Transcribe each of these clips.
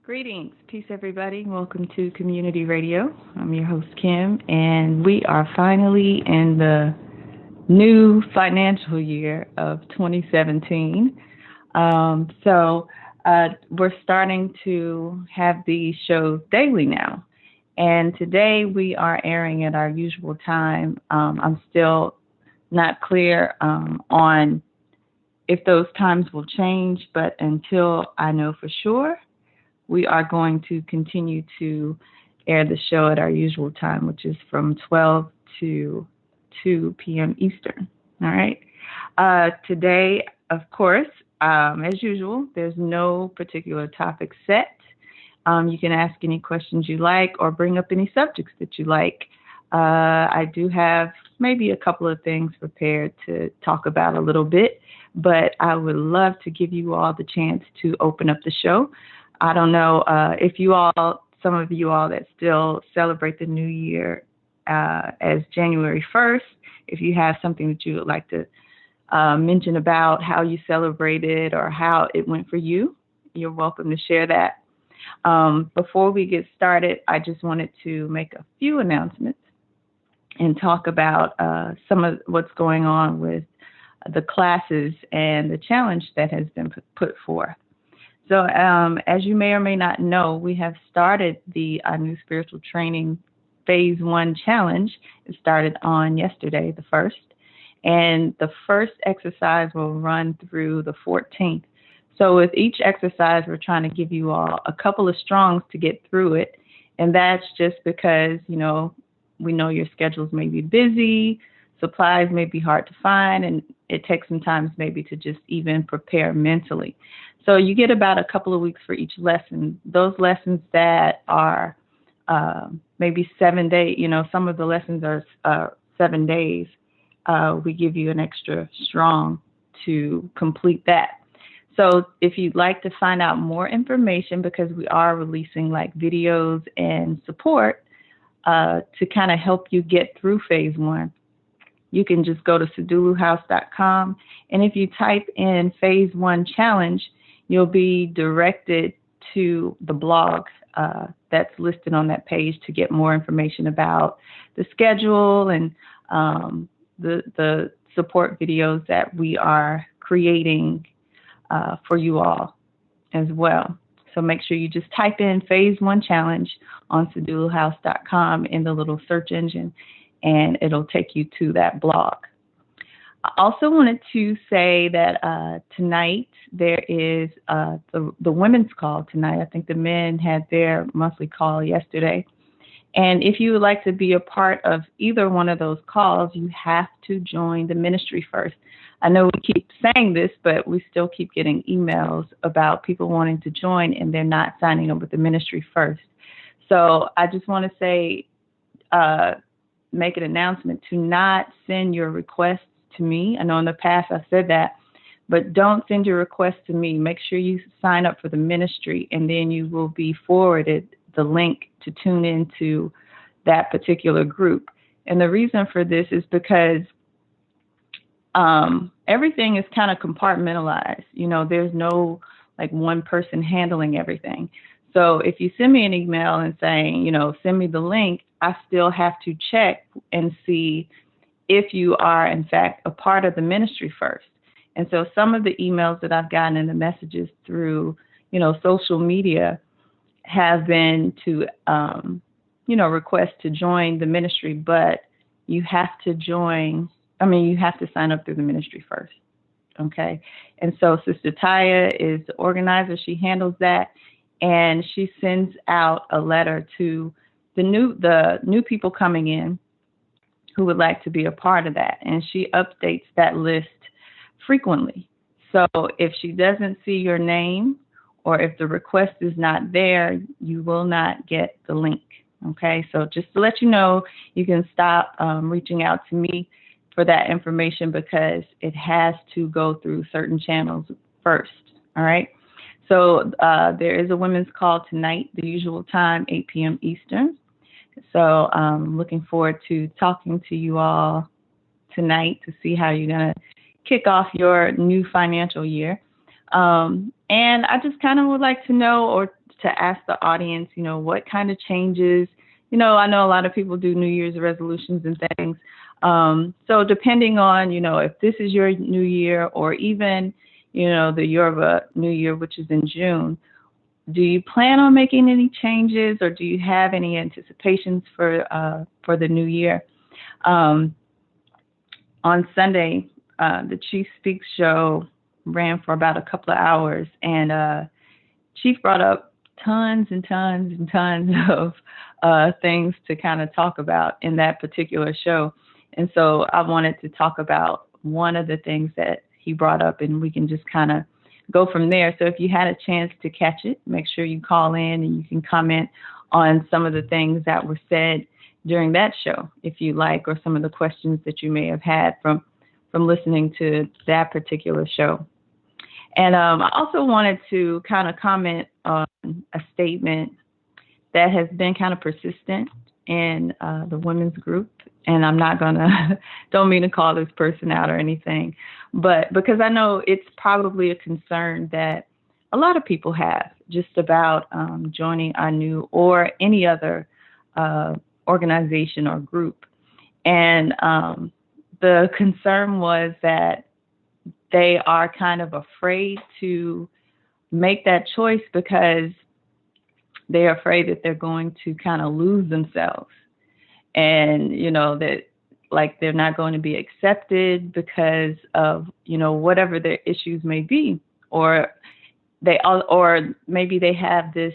Greetings, peace, everybody. Welcome to Community Radio. I'm your host, Kim, and we are finally in the new financial year of 2017. We're starting to have these shows daily now. And today we are airing at our usual time. I'm still not clear on if those times will change, but until I know for sure, we are going to continue to air the show at our usual time, which is from 12 to 2 p.m. Eastern. All right. Today, of course, as usual, there's no particular topic set. You can ask any questions you like or bring up any subjects that you like. I do have maybe a couple of things prepared to talk about a little bit, but I would love to give you all the chance to open up the show. I don't know if some of you all that still celebrate the new year as January 1st, if you have something that you would like to mention about how you celebrated or how it went for you, you're welcome to share that. Before we get started, I just wanted to make a few announcements and talk about some of what's going on with the classes and the challenge that has been put forth. So as you may or may not know, we have started the new spiritual training phase 1 challenge. It started on yesterday, the 1st. And the first exercise will run through the 14th. So with each exercise, we're trying to give you all a couple of strongs to get through it. And that's just because, we know your schedules may be busy, supplies may be hard to find, and it takes some time maybe to just even prepare mentally. So you get about a couple of weeks for each lesson. Those lessons that are maybe 7 days, some of the lessons are 7 days. We give you an extra strong to complete that. So if you'd like to find out more information, because we are releasing like videos and support to kind of help you get through phase 1, you can just go to seduluhouse.com. And if you type in phase 1 challenge, you'll be directed to the blog that's listed on that page to get more information about the schedule and the support videos that we are creating for you all as well. So make sure you just type in phase 1 challenge on seduluhouse.com in the little search engine, and it'll take you to that blog. I also wanted to say that tonight there is the women's call tonight. I think the men had their monthly call yesterday. And if you would like to be a part of either one of those calls, you have to join the ministry first. I know we keep saying this, but we still keep getting emails about people wanting to join and they're not signing up with the ministry first. So I just want to say, make an announcement to not send your requests to me. I know in the past I've said that, but don't send your request to me. Make sure you sign up for the ministry, and then you will be forwarded the link to tune into that particular group. And the reason for this is because everything is kind of compartmentalized. There's no like one person handling everything. So if you send me an email and saying, send me the link, I still have to check and see if you are, in fact, a part of the ministry first. And so some of the emails that I've gotten in the messages through, social media have been to, request to join the ministry, but you have to you have to sign up through the ministry first. Okay. And so Sister Taya is the organizer. She handles that, and she sends out a letter to the new people coming in who would like to be a part of that. And she updates that list frequently. So if she doesn't see your name, or if the request is not there, you will not get the link. Okay, so just to let you know, you can stop reaching out to me for that information, because it has to go through certain channels first. All right, so there is a women's call tonight, the usual time, 8 p.m. Eastern. So I'm looking forward to talking to you all tonight to see how you're going to kick off your new financial year. And I just kind of would like to know or to ask the audience, what kind of changes, I know a lot of people do New Year's resolutions and things. So depending on, if this is your new year or even, the Yoruba New Year, which is in June, do you plan on making any changes or do you have any anticipations for the new year? On Sunday, the Chief Speaks show ran for about a couple of hours, and Chief brought up tons and tons and tons of things to kind of talk about in that particular show. And so I wanted to talk about one of the things that he brought up, and we can just kind of go from there. So if you had a chance to catch it, make sure you call in and you can comment on some of the things that were said during that show, if you like, or some of the questions that you may have had from listening to that particular show. And I also wanted to kind of comment on a statement that has been kind of persistent in the women's group. And I'm not don't mean to call this person out or anything, but because I know it's probably a concern that a lot of people have just about joining our new or any other organization or group. And the concern was that they are kind of afraid to make that choice because they're afraid that they're going to kind of lose themselves. And, that like they're not going to be accepted because of, whatever their issues may be, or maybe they have this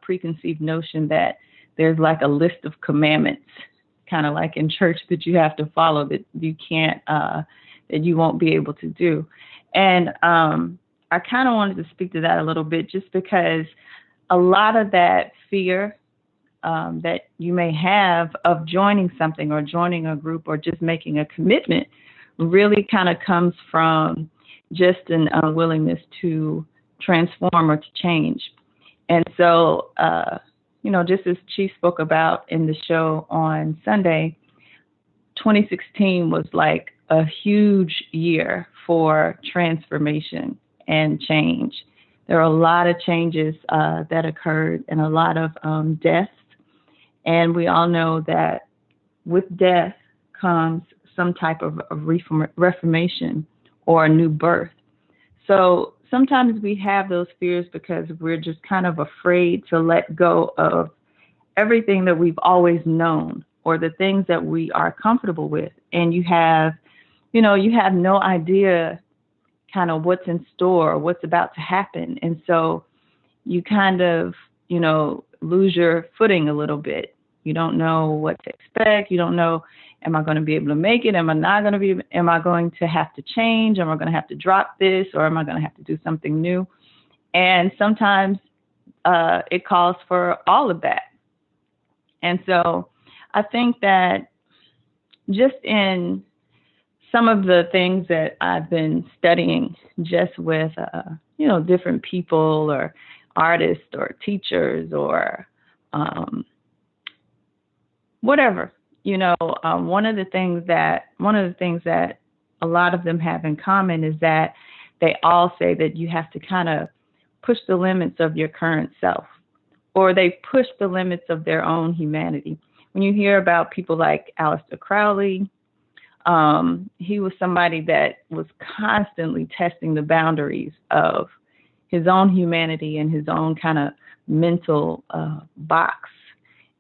preconceived notion that there's like a list of commandments, kind of like in church, that you have to follow that you can't, that you won't be able to do. And I kind of wanted to speak to that a little bit, just because a lot of that fear that you may have of joining something or joining a group or just making a commitment really kind of comes from just an unwillingness to transform or to change. And so, just as Chief spoke about in the show on Sunday, 2016 was like a huge year for transformation and change. There are a lot of changes that occurred and a lot of deaths. And we all know that with death comes some type of reformation or a new birth. So sometimes we have those fears because we're just kind of afraid to let go of everything that we've always known or the things that we are comfortable with. And you have no idea kind of what's in store or what's about to happen. And so you kind of, lose your footing a little bit. You don't know what to expect. You don't know, am I going to be able to make it? Am I not going to be? Am I going to have to change? Am I going to have to drop this? Or am I going to have to do something new? And sometimes it calls for all of that. And so I think that just in some of the things that I've been studying just with, different people or artists or teachers or whatever, one of the things that a lot of them have in common is that they all say that you have to kind of push the limits of your current self, or they push the limits of their own humanity. When you hear about people like Aleister Crowley, he was somebody that was constantly testing the boundaries of his own humanity and his own kind of mental box.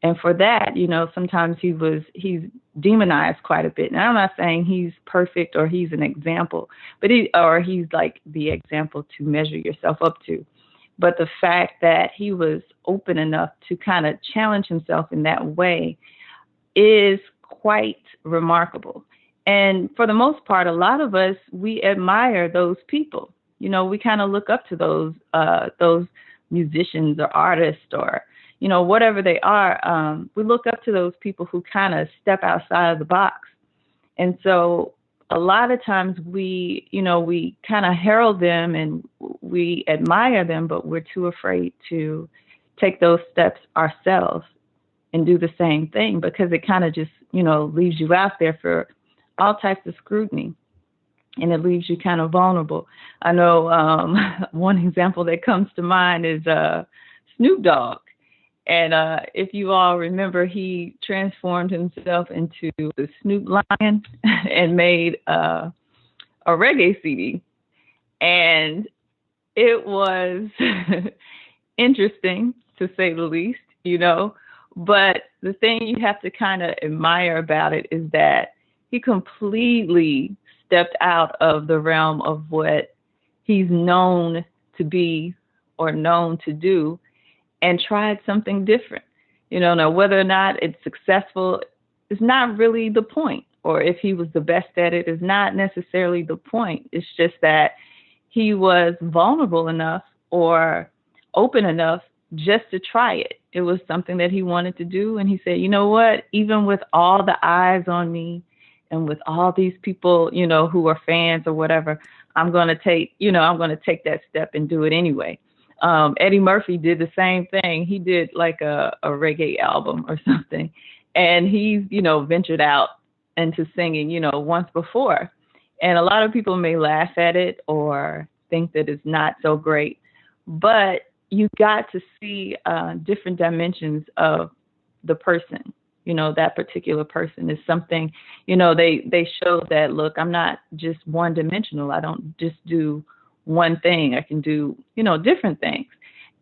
And for that, sometimes he's demonized quite a bit. And I'm not saying he's perfect or he's an example, but he's like the example to measure yourself up to. But the fact that he was open enough to kind of challenge himself in that way is quite remarkable. And for the most part, a lot of us, we admire those people. We kind of look up to those musicians or artists or, whatever they are. We look up to those people who kind of step outside of the box. And so a lot of times we kind of herald them and we admire them, but we're too afraid to take those steps ourselves and do the same thing, because it kind of just, leaves you out there for all types of scrutiny, and it leaves you kind of vulnerable. I know one example that comes to mind is Snoop Dogg. And if you all remember, he transformed himself into the Snoop Lion and made a reggae CD. And it was interesting, to say the least, you know. But the thing you have to kind of admire about it is that he completely stepped out of the realm of what he's known to be or known to do and tried something different. You know, now whether or not it's successful is not really the point, or if he was the best at it is not necessarily the point. It's just that he was vulnerable enough or open enough just to try it. It was something that he wanted to do. And he said, you know what, even with all the eyes on me and with all these people, you know, who are fans or whatever, I'm going to take, I'm going to take that step and do it anyway. Eddie Murphy did the same thing. He did like a reggae album or something. And he's, ventured out into singing, once before. And a lot of people may laugh at it or think that it's not so great. But you got to see different dimensions of the person. That particular person is something, they show that, look, I'm not just one dimensional. I don't just do one thing. I can do, different things.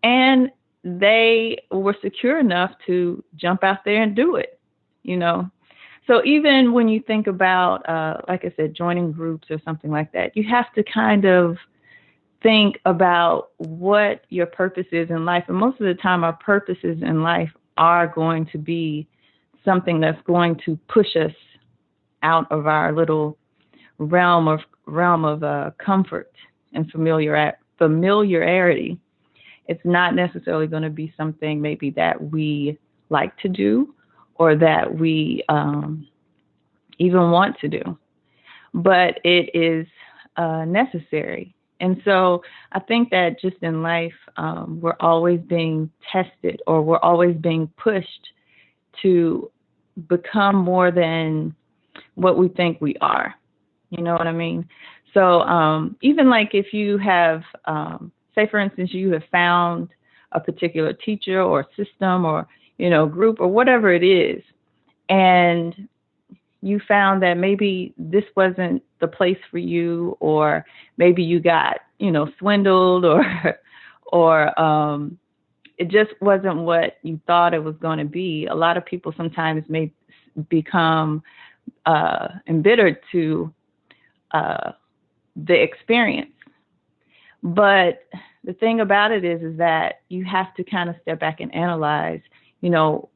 And they were secure enough to jump out there and do it, So even when you think about, like I said, joining groups or something like that, you have to kind of think about what your purpose is in life. And most of the time, our purposes in life are going to be something that's going to push us out of our little realm of comfort and familiarity. It's not necessarily going to be something maybe that we like to do or that we even want to do, but it is necessary. And so I think that just in life, we're always being tested, or we're always being pushed to become more than what we think we are. You know what I mean? So even like if you have, say, for instance, you have found a particular teacher or system or, group or whatever it is, and you found that maybe this wasn't the place for you, or maybe you got, swindled, or it just wasn't what you thought it was going to be. A lot of people sometimes may become embittered to the experience. But the thing about it is that you have to kind of step back and analyze,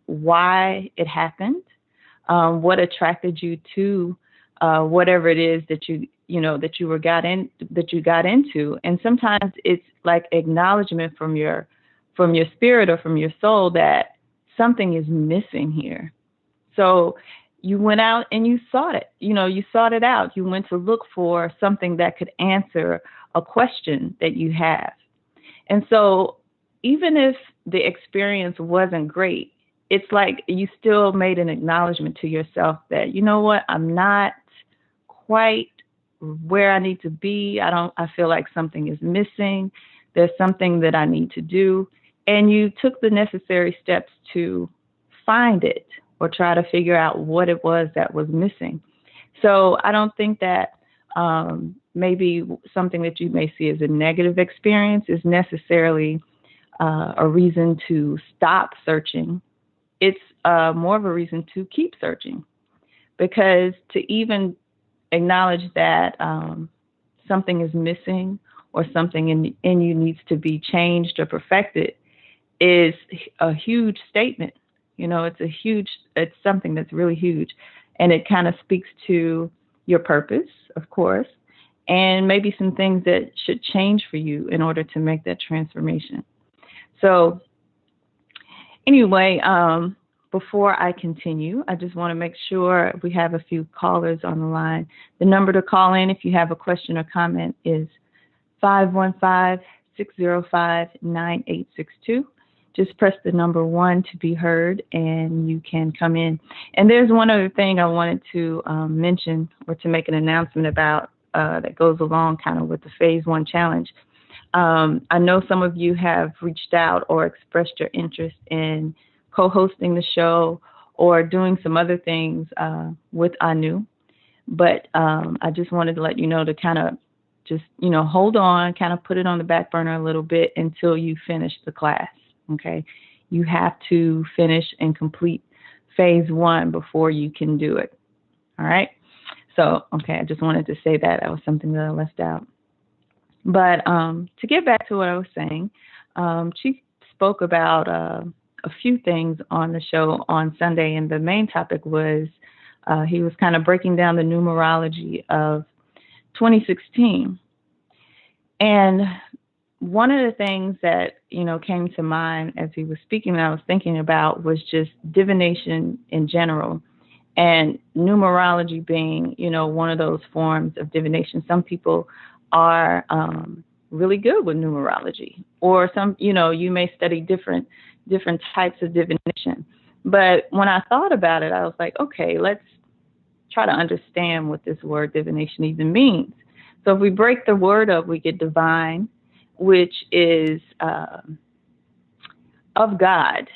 why it happened, what attracted you to whatever it is that you got into. And sometimes it's like acknowledgement from your spirit or from your soul that something is missing here. So you went out and you sought it. You sought it out. You went to look for something that could answer a question that you have. And so even if the experience wasn't great, it's like you still made an acknowledgement to yourself that, you know what, I'm not quite where I need to be. I feel like something is missing. There's something that I need to do. And you took the necessary steps to find it or try to figure out what it was that was missing. So I don't think that maybe something that you may see as a negative experience is necessarily a reason to stop searching. It's more of a reason to keep searching, because to even acknowledge that something is missing or something in you needs to be changed or perfected is a huge statement. It's something that's really huge, and it kind of speaks to your purpose, of course, and maybe some things that should change for you in order to make that transformation. So anyway, before I continue, I just want to make sure we have a few callers on the line. The number to call in if you have a question or comment is 515-605-9862. Just press the number 1 to be heard, and you can come in. And there's one other thing I wanted to mention or to make an announcement about that goes along kind of with the Phase 1 challenge. I know some of you have reached out or expressed your interest in co-hosting the show or doing some other things with Anu. But I just wanted to let you know to kind of just, hold on, kind of put it on the back burner a little bit until you finish the class. Okay. You have to finish and complete phase 1 before you can do it. All right. So, okay, I just wanted to say that. That was something that I left out. But to get back to what I was saying, she spoke about a few things on the show on Sunday, and the main topic was he was kind of breaking down the numerology of 2016. And one of the things that, came to mind as he was speaking that I was thinking about was just divination in general, and numerology being, one of those forms of divination. Some people are really good with numerology, or some, you may study different types of divination. But when I thought about it, I was like, okay, let's try to understand what this word divination even means. So if we break the word up, we get divine, which is of God,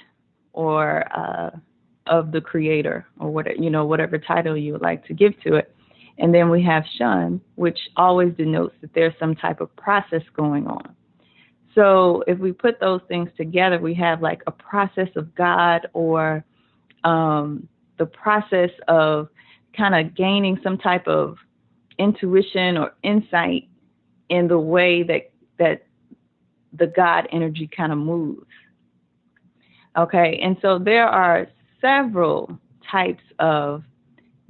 or of the creator, or whatever title you would like to give to it. And then we have shun, which always denotes that there's some type of process going on. So if we put those things together, we have like a process of God, or the process of kind of gaining some type of intuition or insight in the way that the God energy kind of moves. Okay, and so there are several types of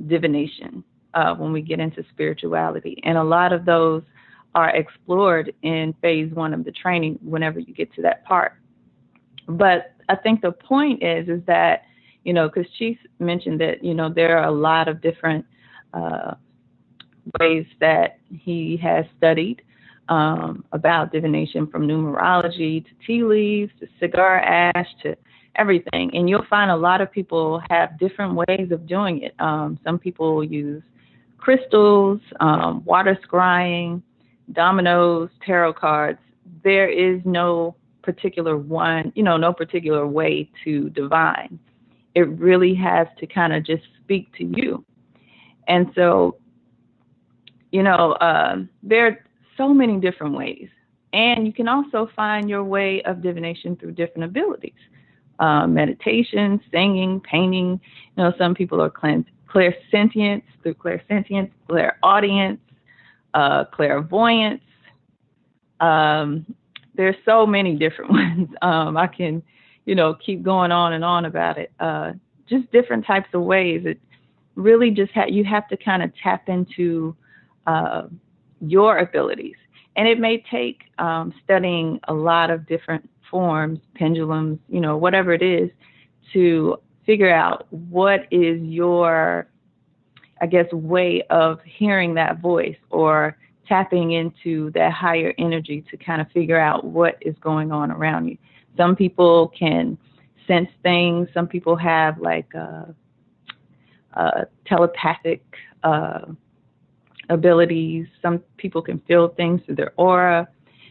divination when we get into spirituality, and a lot of those are explored in phase 1 of the training whenever you get to that part. But I think the point is that, because Chief mentioned that, there are a lot of different ways that he has studied about divination, from numerology to tea leaves to cigar ash to everything. And you'll find a lot of people have different ways of doing it. Some people use crystals, water scrying, dominoes, tarot cards. There is no particular one, no particular way to divine. It really has to kind of just speak to you. And so, there are so many different ways. And you can also find your way of divination through different abilities. Meditation, singing, painting. Some people are clairsentience, through clairsentience, clairaudience, clairvoyance. There's so many different ones. I can, keep going on and on about it. Just different types of ways. It really just you have to kind of tap into your abilities. And it may take studying a lot of different forms, pendulums, whatever it is, to figure out what is your, way of hearing that voice, or tapping into that higher energy to kind of figure out what is going on around you. Some people can sense things. Some people have like telepathic abilities. Some people can feel things through their aura.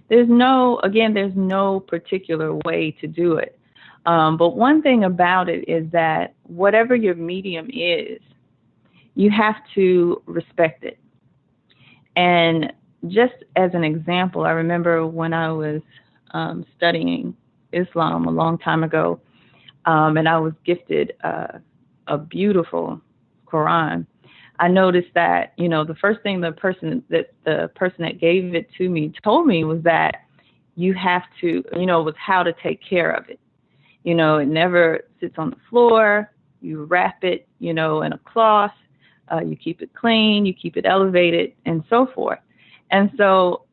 There's no particular way to do it. But one thing about it is that whatever your medium is, you have to respect it. And just as an example, I remember when I was studying Islam a long time ago, and I was gifted a beautiful Quran. I noticed that, the first thing the person that gave it to me told me was that you have to, was how to take care of it. It never sits on the floor. You wrap it, in a cloth. You keep it clean. You keep it elevated, and so forth. And so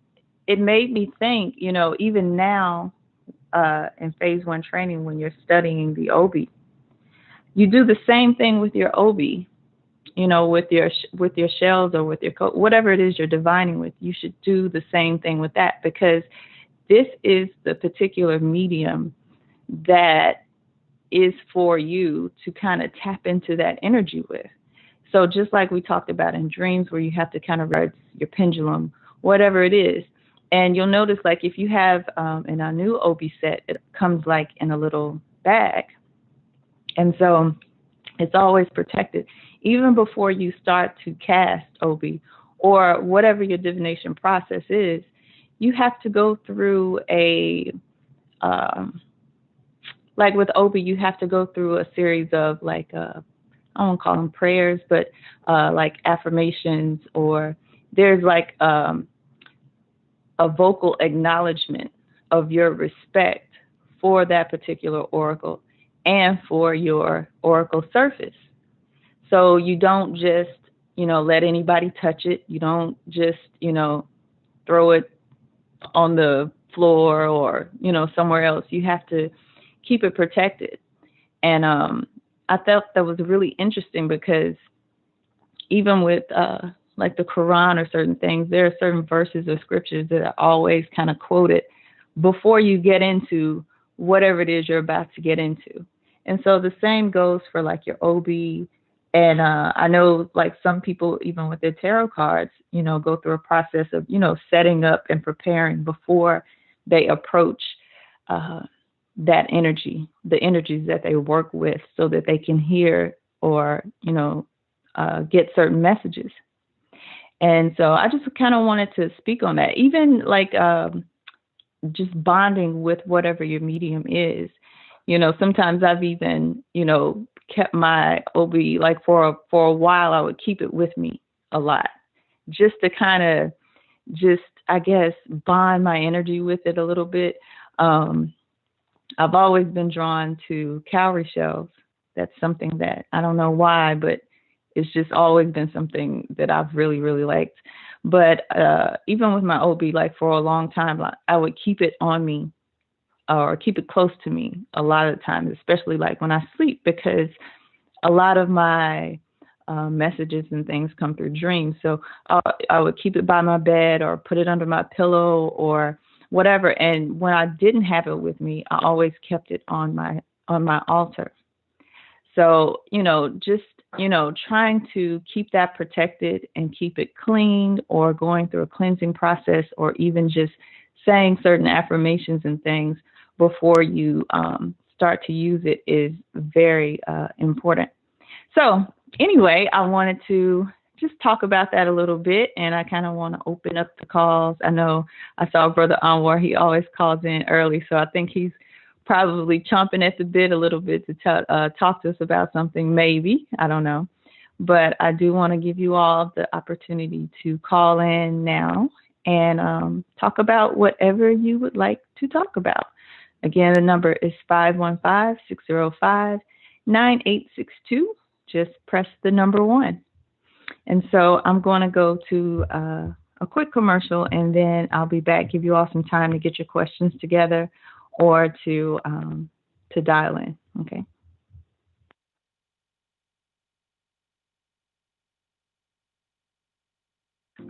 it made me think, even now in phase 1 training, when you're studying the obi, you do the same thing with your obi. With your shells, or with your whatever it is you're divining with, you should do the same thing with that, because this is the particular medium that is for you to kind of tap into that energy with. So just like we talked about in dreams, where you have to kind of ride your pendulum, whatever it is, And you'll notice, like, if you have in our new Obi set, it comes like in a little bag. And so it's always protected. Even before you start to cast Obi or whatever your divination process is, you have to go through um, like with Obi, you have to go through a series of like, I won't call them prayers, but like affirmations, or there's like a vocal acknowledgement of your respect for that particular oracle and for your oracle surface. So you don't just, let anybody touch it. You don't just, throw it on the floor or, somewhere else. You have to keep it protected. And I thought that was really interesting because even with like the Quran or certain things, there are certain verses or scriptures that are always kind of quoted before you get into whatever it is you're about to get into. And so the same goes for like your OB. And I know like some people, even with their tarot cards, go through a process of, setting up and preparing before they approach that energy, the energies that they work with, so that they can hear or, get certain messages. And so I just kind of wanted to speak on that. Even like just bonding with whatever your medium is. Sometimes I've even, kept my OB like for a while. I would keep it with me a lot, just to kind of just, I guess, bond my energy with it a little bit. I've always been drawn to cowrie shells. That's something that I don't know why, but it's just always been something that I've really, really liked. But even with my OB, like for a long time, I would keep it on me or keep it close to me a lot of the times, especially like when I sleep, because a lot of my messages and things come through dreams. So I would keep it by my bed or put it under my pillow or whatever. And when I didn't have it with me, I always kept it on my altar. So, just, trying to keep that protected and keep it clean, or going through a cleansing process, or even just saying certain affirmations and things before you start to use it is very important. So anyway, I wanted to just talk about that a little bit, and I kind of want to open up the calls. I know I saw Brother Anwar, he always calls in early, so I think he's probably chomping at the bit a little bit to talk to us about something, maybe. I don't know. But I do want to give you all the opportunity to call in now and talk about whatever you would like to talk about. Again, the number is 515-605-9862. Just press the number 1. And so I'm going to go to a quick commercial, and then I'll be back, give you all some time to get your questions together or to dial in. Okay.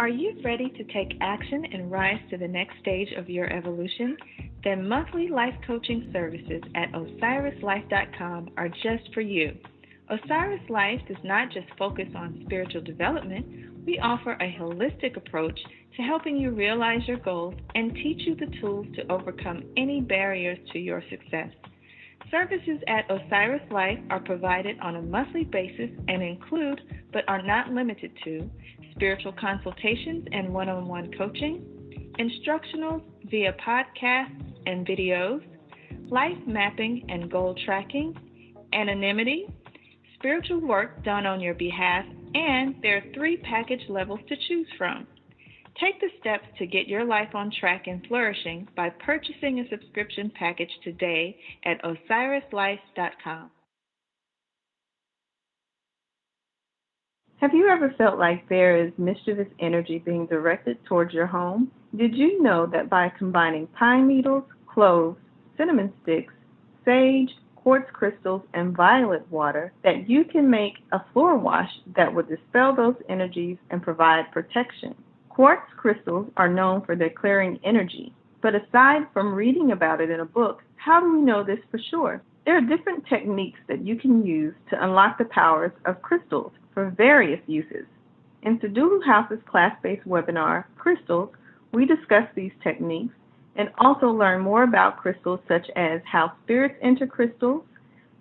Are you ready to take action and rise to the next stage of your evolution? Then monthly life coaching services at osirislife.com are just for you. Osiris Life does not just focus on spiritual development. We offer a holistic approach to helping you realize your goals and teach you the tools to overcome any barriers to your success. Services at Osiris Life are provided on a monthly basis and include, but are not limited to, spiritual consultations and one-on-one coaching, instructionals via podcasts and videos, life mapping and goal tracking, anonymity, spiritual work done on your behalf, and there are 3 package levels to choose from. Take the steps to get your life on track and flourishing by purchasing a subscription package today at osirislife.com. Have you ever felt like there is mischievous energy being directed towards your home? Did you know that by combining pine needles, cloves, cinnamon sticks, sage, quartz crystals, and violet water, that you can make a floor wash that will dispel those energies and provide protection? Quartz crystals are known for their clearing energy, but aside from reading about it in a book, how do we know this for sure? There are different techniques that you can use to unlock the powers of crystals for various uses. In Sadulu House's class-based webinar, Crystals, We discuss these techniques and also learn more about crystals such as how spirits enter crystals,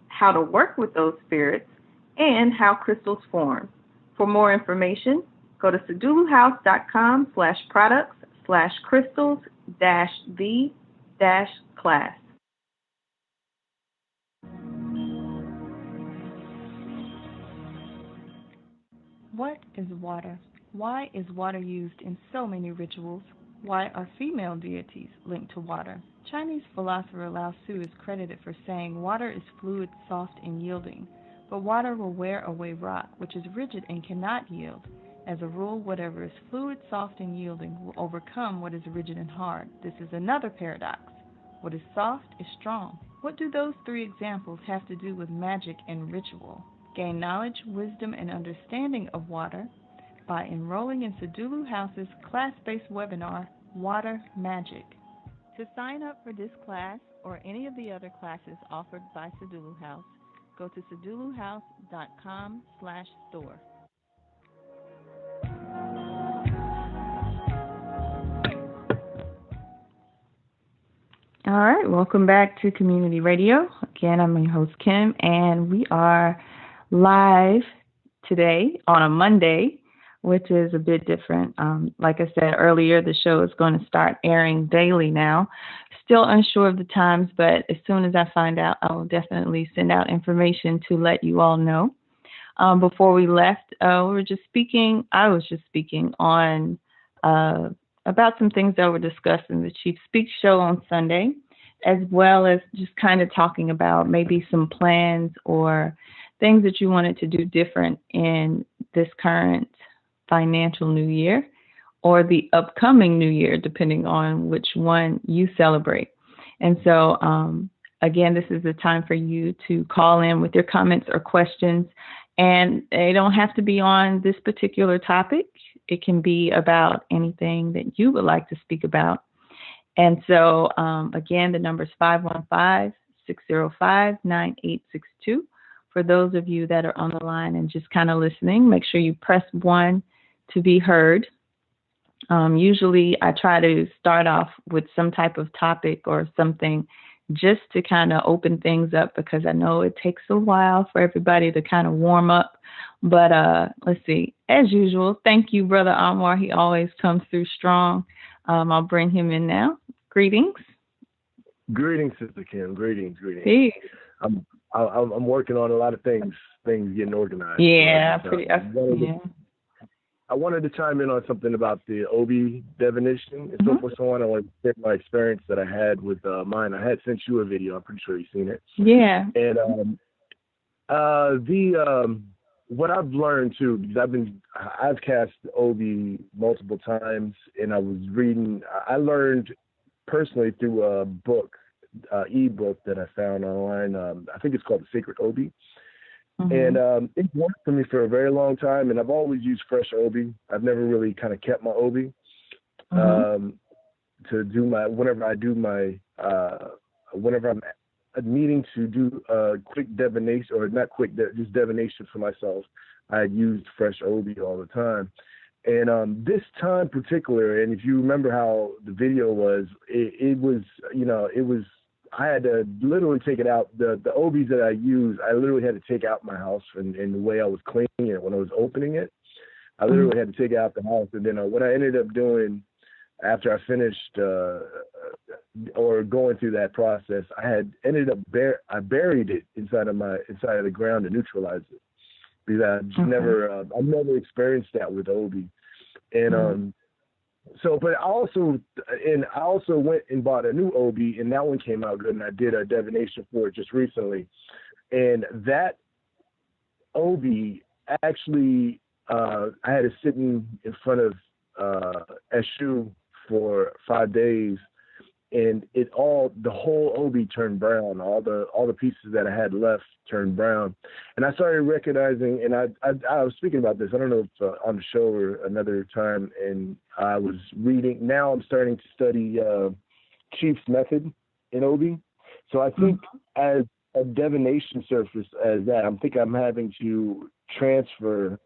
how to work with those spirits, and how crystals form. For more information, go to seduluhouse.com/products/crystals-the-class. What is water? Why is water used in so many rituals? Why are female deities linked to water? Chinese philosopher Lao Tzu is credited for saying water is fluid, soft, and yielding, but water will wear away rock, which is rigid and cannot yield. As a rule, whatever is fluid, soft, and yielding will overcome what is rigid and hard. This is another paradox. What is soft is strong. What do those three examples have to do with magic and ritual? Gain knowledge, wisdom, and understanding of water by enrolling in Sedulu House's class-based webinar, Water Magic. To sign up for this class or any of the other classes offered by Sedulu House, go to seduluhouse.com/store. All right, welcome back to Community Radio. Again, I'm your host, Kim, and we are live today on a Monday, which is a bit different. Like I said earlier, the show is going to start airing daily now. Still unsure of the times, but as soon as I find out, I will definitely send out information to let you all know. Before we left, I was just speaking on about some things that were discussed in the Chief Speaks show on Sunday, as well as just kind of talking about maybe some plans or things that you wanted to do different in this current financial new year or the upcoming new year, depending on which one you celebrate. And so, again, this is the time for you to call in with your comments or questions, and they don't have to be on this particular topic. It can be about anything that you would like to speak about. And so, again, the number is 515-605-9862. For those of you that are on the line and just kind of listening, make sure you press 1 to be heard. Usually I try to start off with some type of topic or something just to kind of open things up, because I know it takes a while for everybody to kind of warm up. But let's see. As usual, thank you, Brother Anwar. He always comes through strong. I'll bring him in now. Greetings. Greetings, Sister Kim. Greetings. Peace. I'm working on a lot of things getting organized. Yeah, I wanted to chime in on something about the Obi divination and so forth. So on. I wanted to share my experience that I had with mine. I had sent you a video. I'm pretty sure you've seen it. Yeah. And what I've learned too, because I've cast Obi multiple times, and I learned personally through a book, ebook that I found online. I think it's called The Sacred Obi. And it worked for me for a very long time, and I've always used fresh Obi. I've never really kind of kept my Obi to do whenever I'm needing to do quick divination, or not quick, just divination for myself. I had used fresh Obi all the time. And this time particular, and if you remember how the video was, it was I had to literally take it out. The Obis that I used, I literally had to take out my house, and the way I was cleaning it when I was opening it, I literally had to take it out the house. And then what I ended up doing after I finished or going through that process, I had ended up I buried it inside of the ground to neutralize it, because I've never experienced that with Obi. And but I also went and bought a new Obi, and that one came out good, and I did a divination for it just recently. And that Obi actually, I had it sitting in front of Eshu for 5 days, and the whole Obi turned brown. All the pieces that I had left turned brown, and I started recognizing. And I was speaking about this, I don't know if on the show or another time. And I was reading. Now I'm starting to study Chief's method in Obi. So I think as a divination surface as that, I'm having to transfer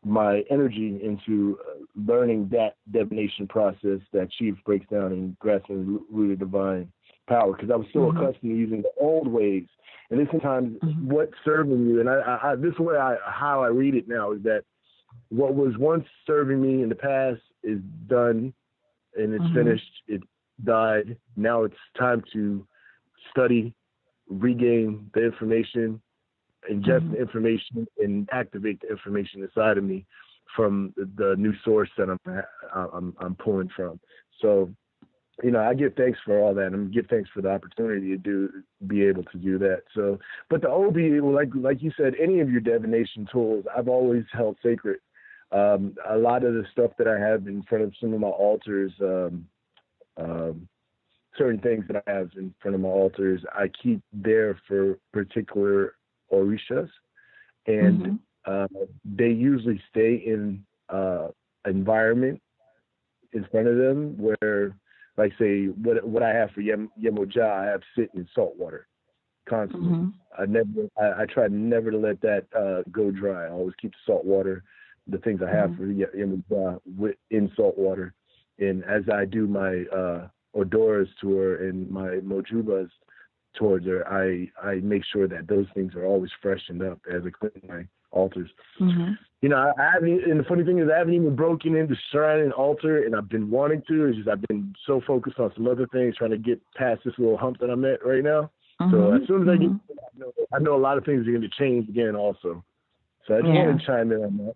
my energy into learning that divination process that Chief breaks down in Grasping the Root of Divine Power, because I was so accustomed to using the old ways. And this sometimes what's serving you, and I this way how I read it now is that what was once serving me in the past is done and it's finished. It died. Now it's time to study, regain the information, ingest the information, and activate the information inside of me from the new source that I'm pulling from. So, you know, I give thanks for all that, and I give thanks for the opportunity to be able to do that. So, but the OB, like you said, any of your divination tools, I've always held sacred. A lot of the stuff that I have in front of some of my altars, certain things that I have in front of my altars, I keep there for particular orishas, and they usually stay in environment in front of them where, like, say, what I have for Yemoja, I have sitting in salt water constantly. I try never to let that go dry. I always keep the salt water, the things I have for Yemoja in salt water. And as I do my Odoras tour and my Mojubas towards her, I make sure that those things are always freshened up as I clean my altars. You know, I haven't, and the funny thing is I haven't even broken into shrine and altar, and I've been wanting to. It's just I've been so focused on some other things, trying to get past this little hump that I'm at right now. So as soon as I get, I know a lot of things are going to change again also. So I just want to chime in on that.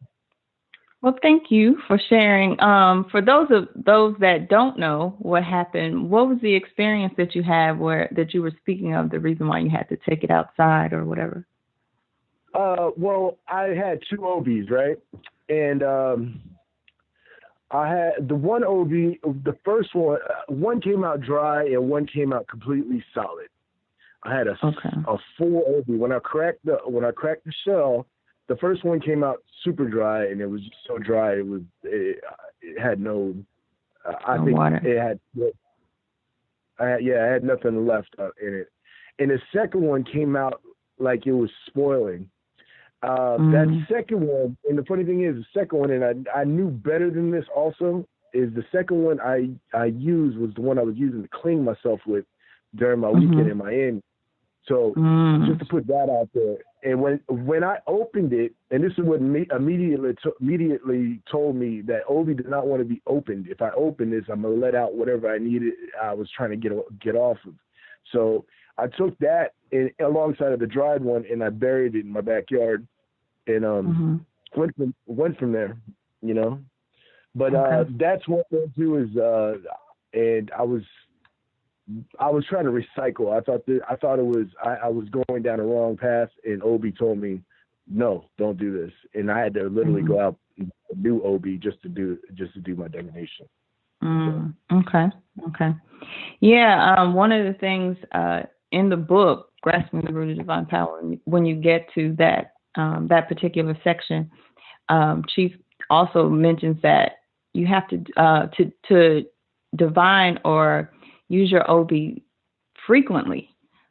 Well, thank you for sharing. For those that don't know what happened, what was the experience that you had that you were speaking of, the reason why you had to take it outside or whatever? Well, I had two OBs, right? And I had the one OB, the first one came out dry and one came out completely solid. I had a full OB. When I cracked the shell, the first one came out super dry, and it was just so dry. It had no. I think water. It had. I had nothing left in it, and the second one came out like it was spoiling. That second one, and the funny thing is, the second one, and I knew better than this also, is the second one I used was the one I was using to clean myself with during my weekend in Miami. So just to put that out there, and when I opened it, and this is what immediately told me that Obi did not want to be opened. If I open this, I'm gonna let out whatever I needed. I was trying to get off of. So I took that alongside of the dried one, and I buried it in my backyard, and went from there, you know. But that's one thing too is, and I was trying to recycle. I thought I was going down the wrong path, and Obi told me, no, don't do this, and I had to literally go out and do Obi just to do my divination. Okay. Yeah. One of the things in the book, Grasping the Root of Divine Power, when you get to that particular section, Chief also mentions that you have to divine or use your OB frequently.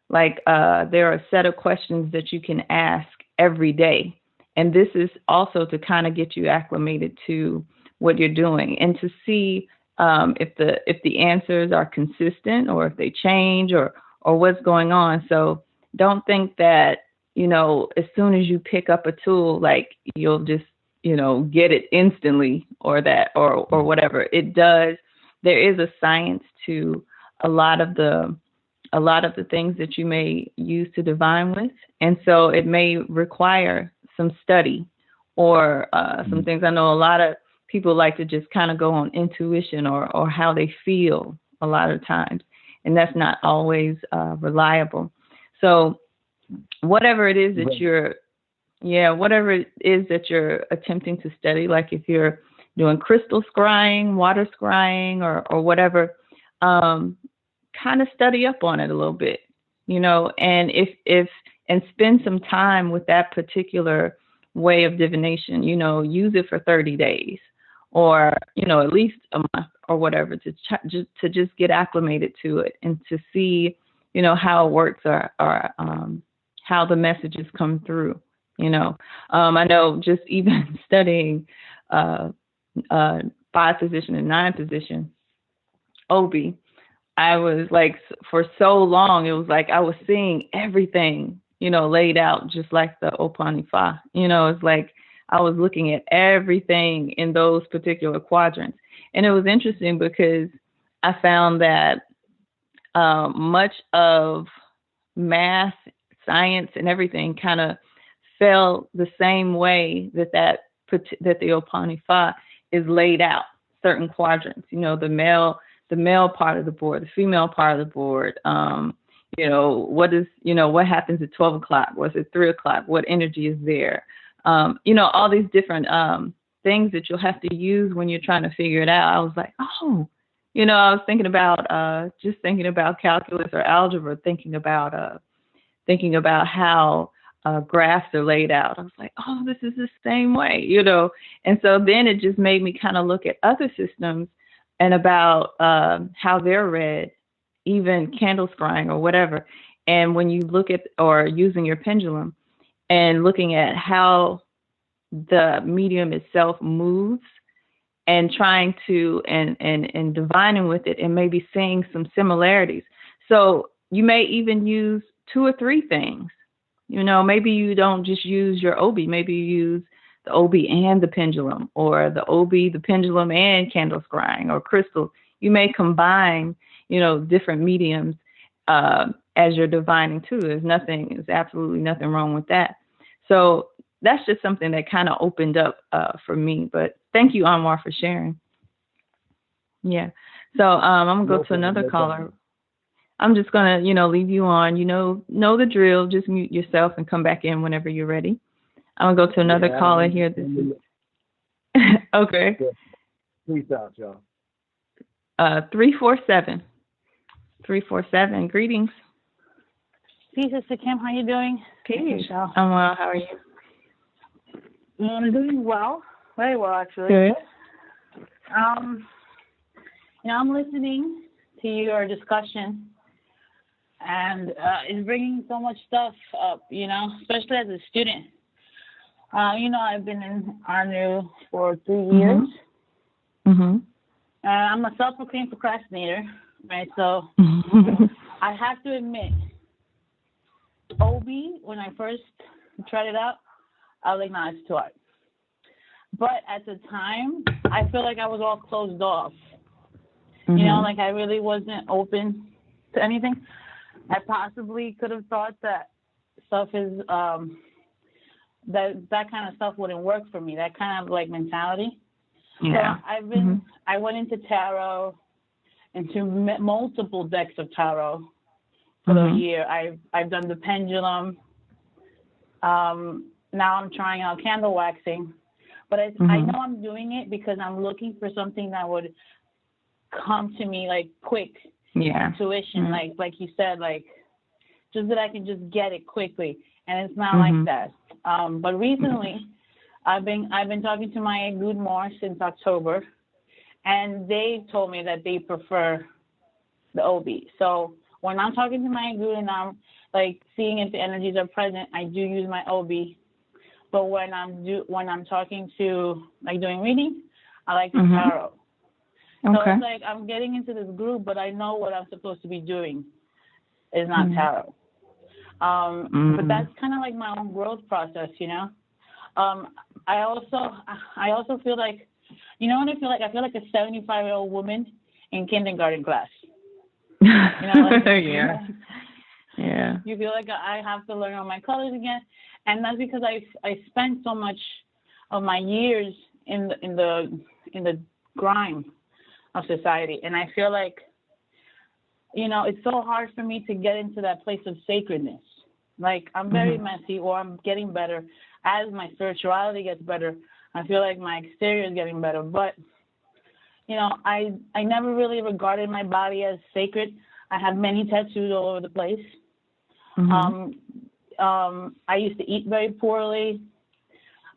Like there are a set of questions that you can ask every day. And this is also to kind of get you acclimated to what you're doing and to see if the answers are consistent or if they change or what's going on. So don't think that, you know, as soon as you pick up a tool, like you'll just, you know, get it instantly or whatever. It does. There is a science to a lot of the things that you may use to divine with. And so it may require some study or some things. I know a lot of people like to just kind of go on intuition or how they feel a lot of times. And that's not always reliable. So whatever it is that you're attempting to study, like if you're doing crystal scrying, water scrying, or whatever, kind of study up on it a little bit, you know, and and spend some time with that particular way of divination, you know, use it for 30 days or, you know, at least a month or whatever to just get acclimated to it and to see, you know, how it works or how the messages come through You know, I know just even studying uh, 5 position and 9 position Obi, I was like, for so long, it was like I was seeing everything, laid out just like the Opanifa. It's like I was looking at everything in those particular quadrants. And it was interesting because I found that much of math, science, and everything kind of fell the same way that the Opanifa is laid out. Certain quadrants, the male part of the board, the female part of the board. What happens at 12 o'clock? What's at 3 o'clock? What energy is there? All these different things that you'll have to use when you're trying to figure it out. I was like, oh, I was thinking about calculus or algebra, thinking about how graphs are laid out. I was like, oh, this is the same way, And so then it just made me kind of look at other systems and about how they're read, even candle scrying or whatever. And when you look at, or using your pendulum and looking at how the medium itself moves and trying to, and divining with it and maybe seeing some similarities. So you may even use 2 or 3 things. Maybe you don't just use your Obi. Maybe you use the Obi and the pendulum, or the Obi, the pendulum, and candle scrying or crystal. You may combine, different mediums as you're divining too. There's absolutely nothing wrong with that. So that's just something that kind of opened up for me. But thank you, Anwar, for sharing. Yeah. So I'm gonna go to another caller. I'm just gonna, leave you on. Know the drill. Just mute yourself and come back in whenever you're ready. I'm gonna go to another caller here. This is okay. Peace out, y'all. 347. 347. Greetings. Peace, Sister Kim. How you doing? Peace. I'm well. How are you? I'm doing well. Very well, actually. Good. I'm listening to your discussion, and it's bringing so much stuff up, especially as a student. I've been in RNU for 3 years. Mm-hmm. I'm a self-proclaimed procrastinator, right? So I have to admit, Obi, when I first tried it out, I was like, nah, it's too hard. But at the time, I feel like I was all closed off. Mm-hmm. Like I really wasn't open to anything. I possibly could have thought that stuff is that kind of stuff wouldn't work for me. That kind of like mentality. Yeah. So I went into tarot, into multiple decks of tarot for the year. I've done the pendulum. Now I'm trying out candle waxing, but I know I'm doing it because I'm looking for something that would come to me like quick. Yeah. Intuition, like you said, like just that I can just get it quickly, and it's not like that. But recently, I've been talking to my good more since October, and they told me that they prefer the Obi. So when I'm talking to my good and I'm like seeing if the energies are present, I do use my Obi. But when I'm talking to like doing readings, I like the tarot. So it's like I'm getting into this group, but I know what I'm supposed to be doing is not tarot. But that's kind of like my own growth process, I also feel like, what I feel like? I feel like a 75-year-old woman in kindergarten class. Yeah. Yeah. You feel like I have to learn all my colors again, and that's because I spent so much of my years in the grime of society, and I feel like, it's so hard for me to get into that place of sacredness. Like I'm very messy, or I'm getting better as my spirituality gets better. I feel like my exterior is getting better, but I never really regarded my body as sacred. I have many tattoos all over the place. I used to eat very poorly.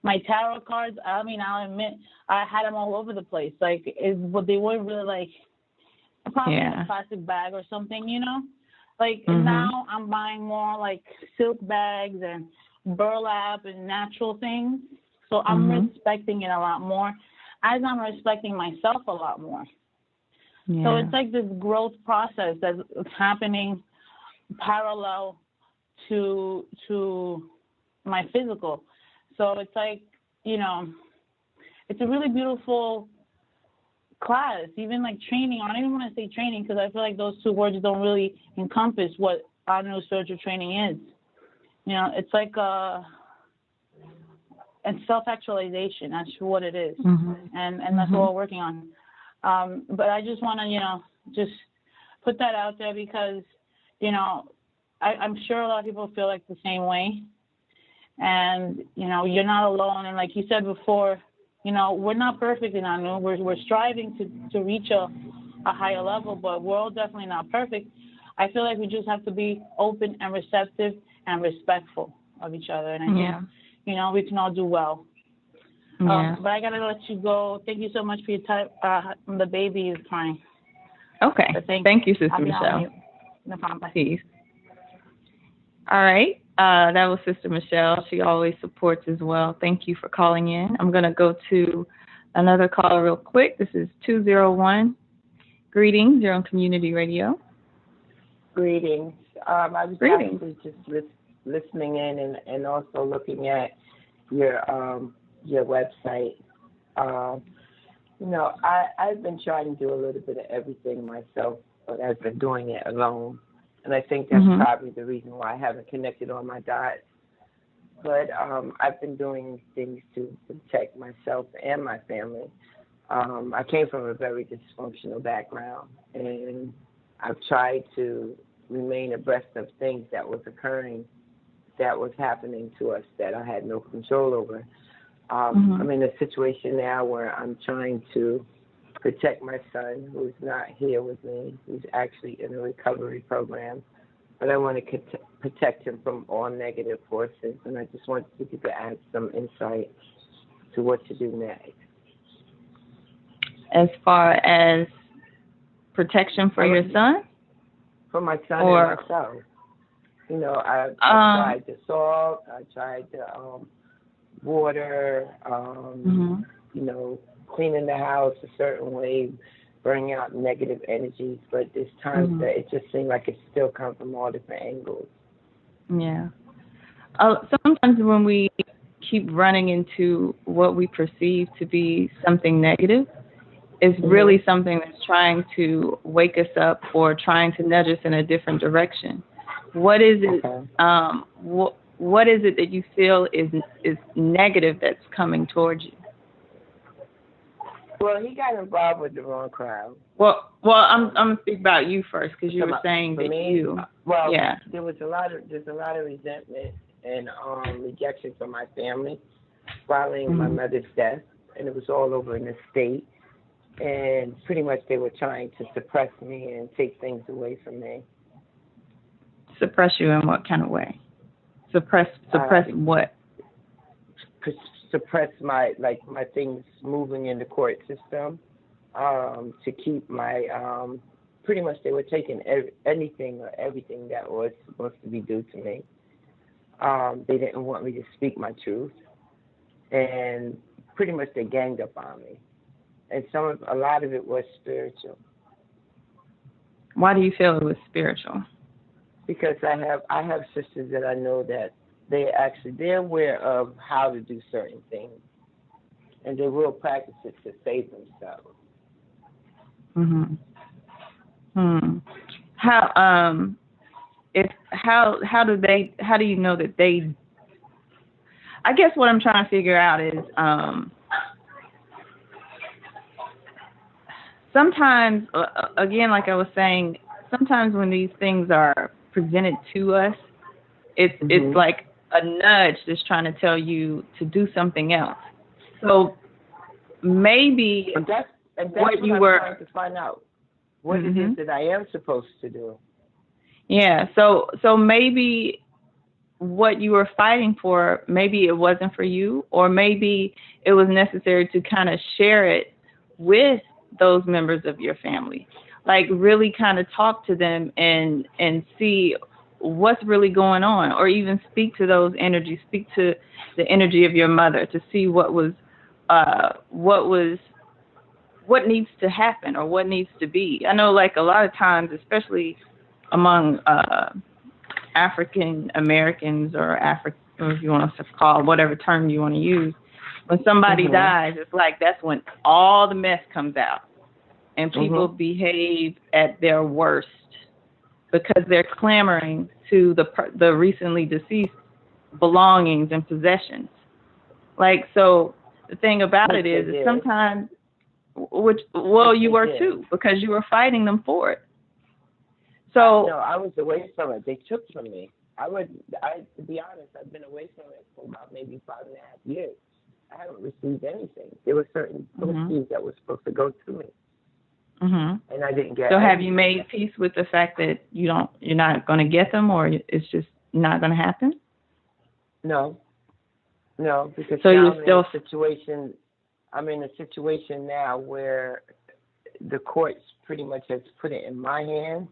My tarot cards, I'll admit, I had them all over the place. Like, but they weren't really like probably in a plastic bag or something, Like now I'm buying more like silk bags and burlap and natural things. So I'm respecting it a lot more, as I'm respecting myself a lot more. Yeah. So it's like this growth process that's happening parallel to my physical. So it's like, it's a really beautiful class, even like training. I don't even want to say training because I feel like those two words don't really encompass what our new spiritual training is. It's like and self-actualization. That's what it is, and that's what we're working on. But I just want to, just put that out there because, I'm sure a lot of people feel like the same way, and you're not alone. And like you said before, we're not perfect in our new. We're striving to reach a higher level, but we're all definitely not perfect. I feel like we just have to be open and receptive and respectful of each other, and I think we can all do well. Yeah. But I gotta let you go. Thank you so much for your time. The baby is crying. Okay. Thank you, Sister Michelle. No problem. Peace. All right. That was Sister Michelle. She always supports as well. Thank you for calling in. I'm going to go to another caller real quick. This is 201. Greetings. You're on Community Radio. Greetings. I was actually just listening in and also looking at your website. I've been trying to do a little bit of everything myself, but I've been doing it alone. And I think that's probably the reason why I haven't connected on my dots. But I've been doing things to protect myself and my family. I came from a very dysfunctional background, and I've tried to remain abreast of things that was occurring, that was happening to us that I had no control over. I'm in a situation now where I'm trying to protect my son, who's not here with me, who's actually in a recovery program. But I want to protect him from all negative forces, and I just wanted you to add some insight to what to do next. As far as protection for your son? For my son and myself. I tried the salt, I tried the water, cleaning the house a certain way, burning out negative energies, but there's times that it just seems like it still comes from all different angles. Yeah. Sometimes when we keep running into what we perceive to be something negative, it's really something that's trying to wake us up or trying to nudge us in a different direction. What is it? What is it that you feel is negative that's coming towards you? Well, he got involved with the wrong crowd. Well, I'm gonna speak about you first because you were saying that you. Well, there's a lot of resentment and rejection from my family following my mother's death, and it was all over in the state. And pretty much they were trying to suppress me and take things away from me. Suppress you in what kind of way? Suppress what? Suppress my things moving in the court system, to keep my pretty much they were taking anything or everything that was supposed to be due to me. They didn't want me to speak my truth, and pretty much they ganged up on me. And a lot of it was spiritual. Why do you feel it was spiritual? Because I have sisters that I know that they're aware of how to do certain things, and they will practice it to save themselves. How do you know that they? I guess what I'm trying to figure out is sometimes, again, like I was saying, sometimes when these things are presented to us, it's like a nudge that's trying to tell you to do something else. So maybe that's what you I'm were trying to find out what it is that I am supposed to do. Yeah. So maybe what you were fighting for, maybe it wasn't for you, or maybe it was necessary to kind of share it with those members of your family. Like really kind of talk to them and see what's really going on, or even speak to those energies, speak to the energy of your mother to see what needs to happen or what needs to be. I know, like, a lot of times, especially among African Americans or if you want to call whatever term you want to use, when somebody dies, it's like that's when all the mess comes out, and people behave at their worst because they're clamoring to the recently deceased belongings and possessions. Like, so the thing about it is sometimes, you were too, because you were fighting them for it. So no, I was away from it. They took from me. To be honest, I've been away from it for about maybe 5.5 years. I haven't received anything. There were certain proceeds that were supposed to go to me, and I didn't get. So have you made peace with the fact that you're not going to get them, or it's just not going to happen? No, because so now you're still I'm in a situation now where the courts pretty much has put it in my hands,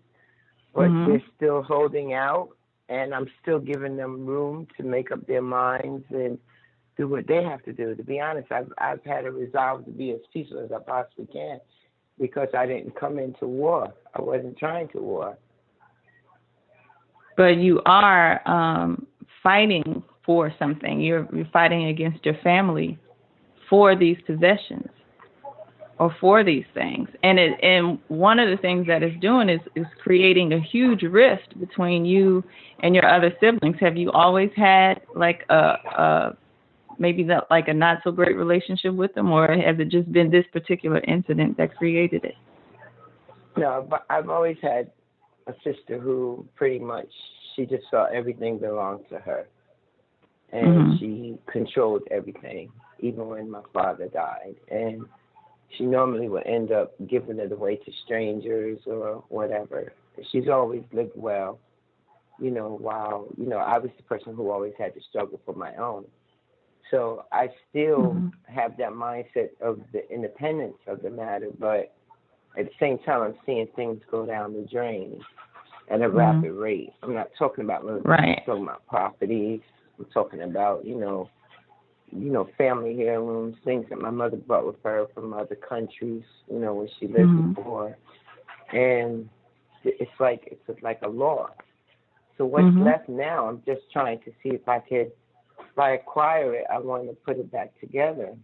but they're still holding out, and I'm still giving them room to make up their minds and do what they have to do. To be honest, I've had a resolve to be as peaceful as I possibly can because I didn't come into war. I wasn't trying to war. But you are fighting for something. You're fighting against your family for these possessions or for these things. And one of the things that it's doing is creating a huge rift between you and your other siblings. Have you always had like maybe a not so great relationship with them, or has it just been this particular incident that created it? No, but I've always had a sister who pretty much, she just felt everything belonged to her. And she controlled everything, even when my father died. And she normally would end up giving it away to strangers or whatever. She's always lived well, while, I was the person who always had to struggle for my own. So I still have that mindset of the independence of the matter, but at the same time, I'm seeing things go down the drain at a rapid rate. I'm not talking about I'm talking about properties. I'm talking about, family heirlooms, things that my mother brought with her from other countries, when she lived before. And it's like a loss. So what's left now, I'm just trying to see if I acquire it, I want to put it back together.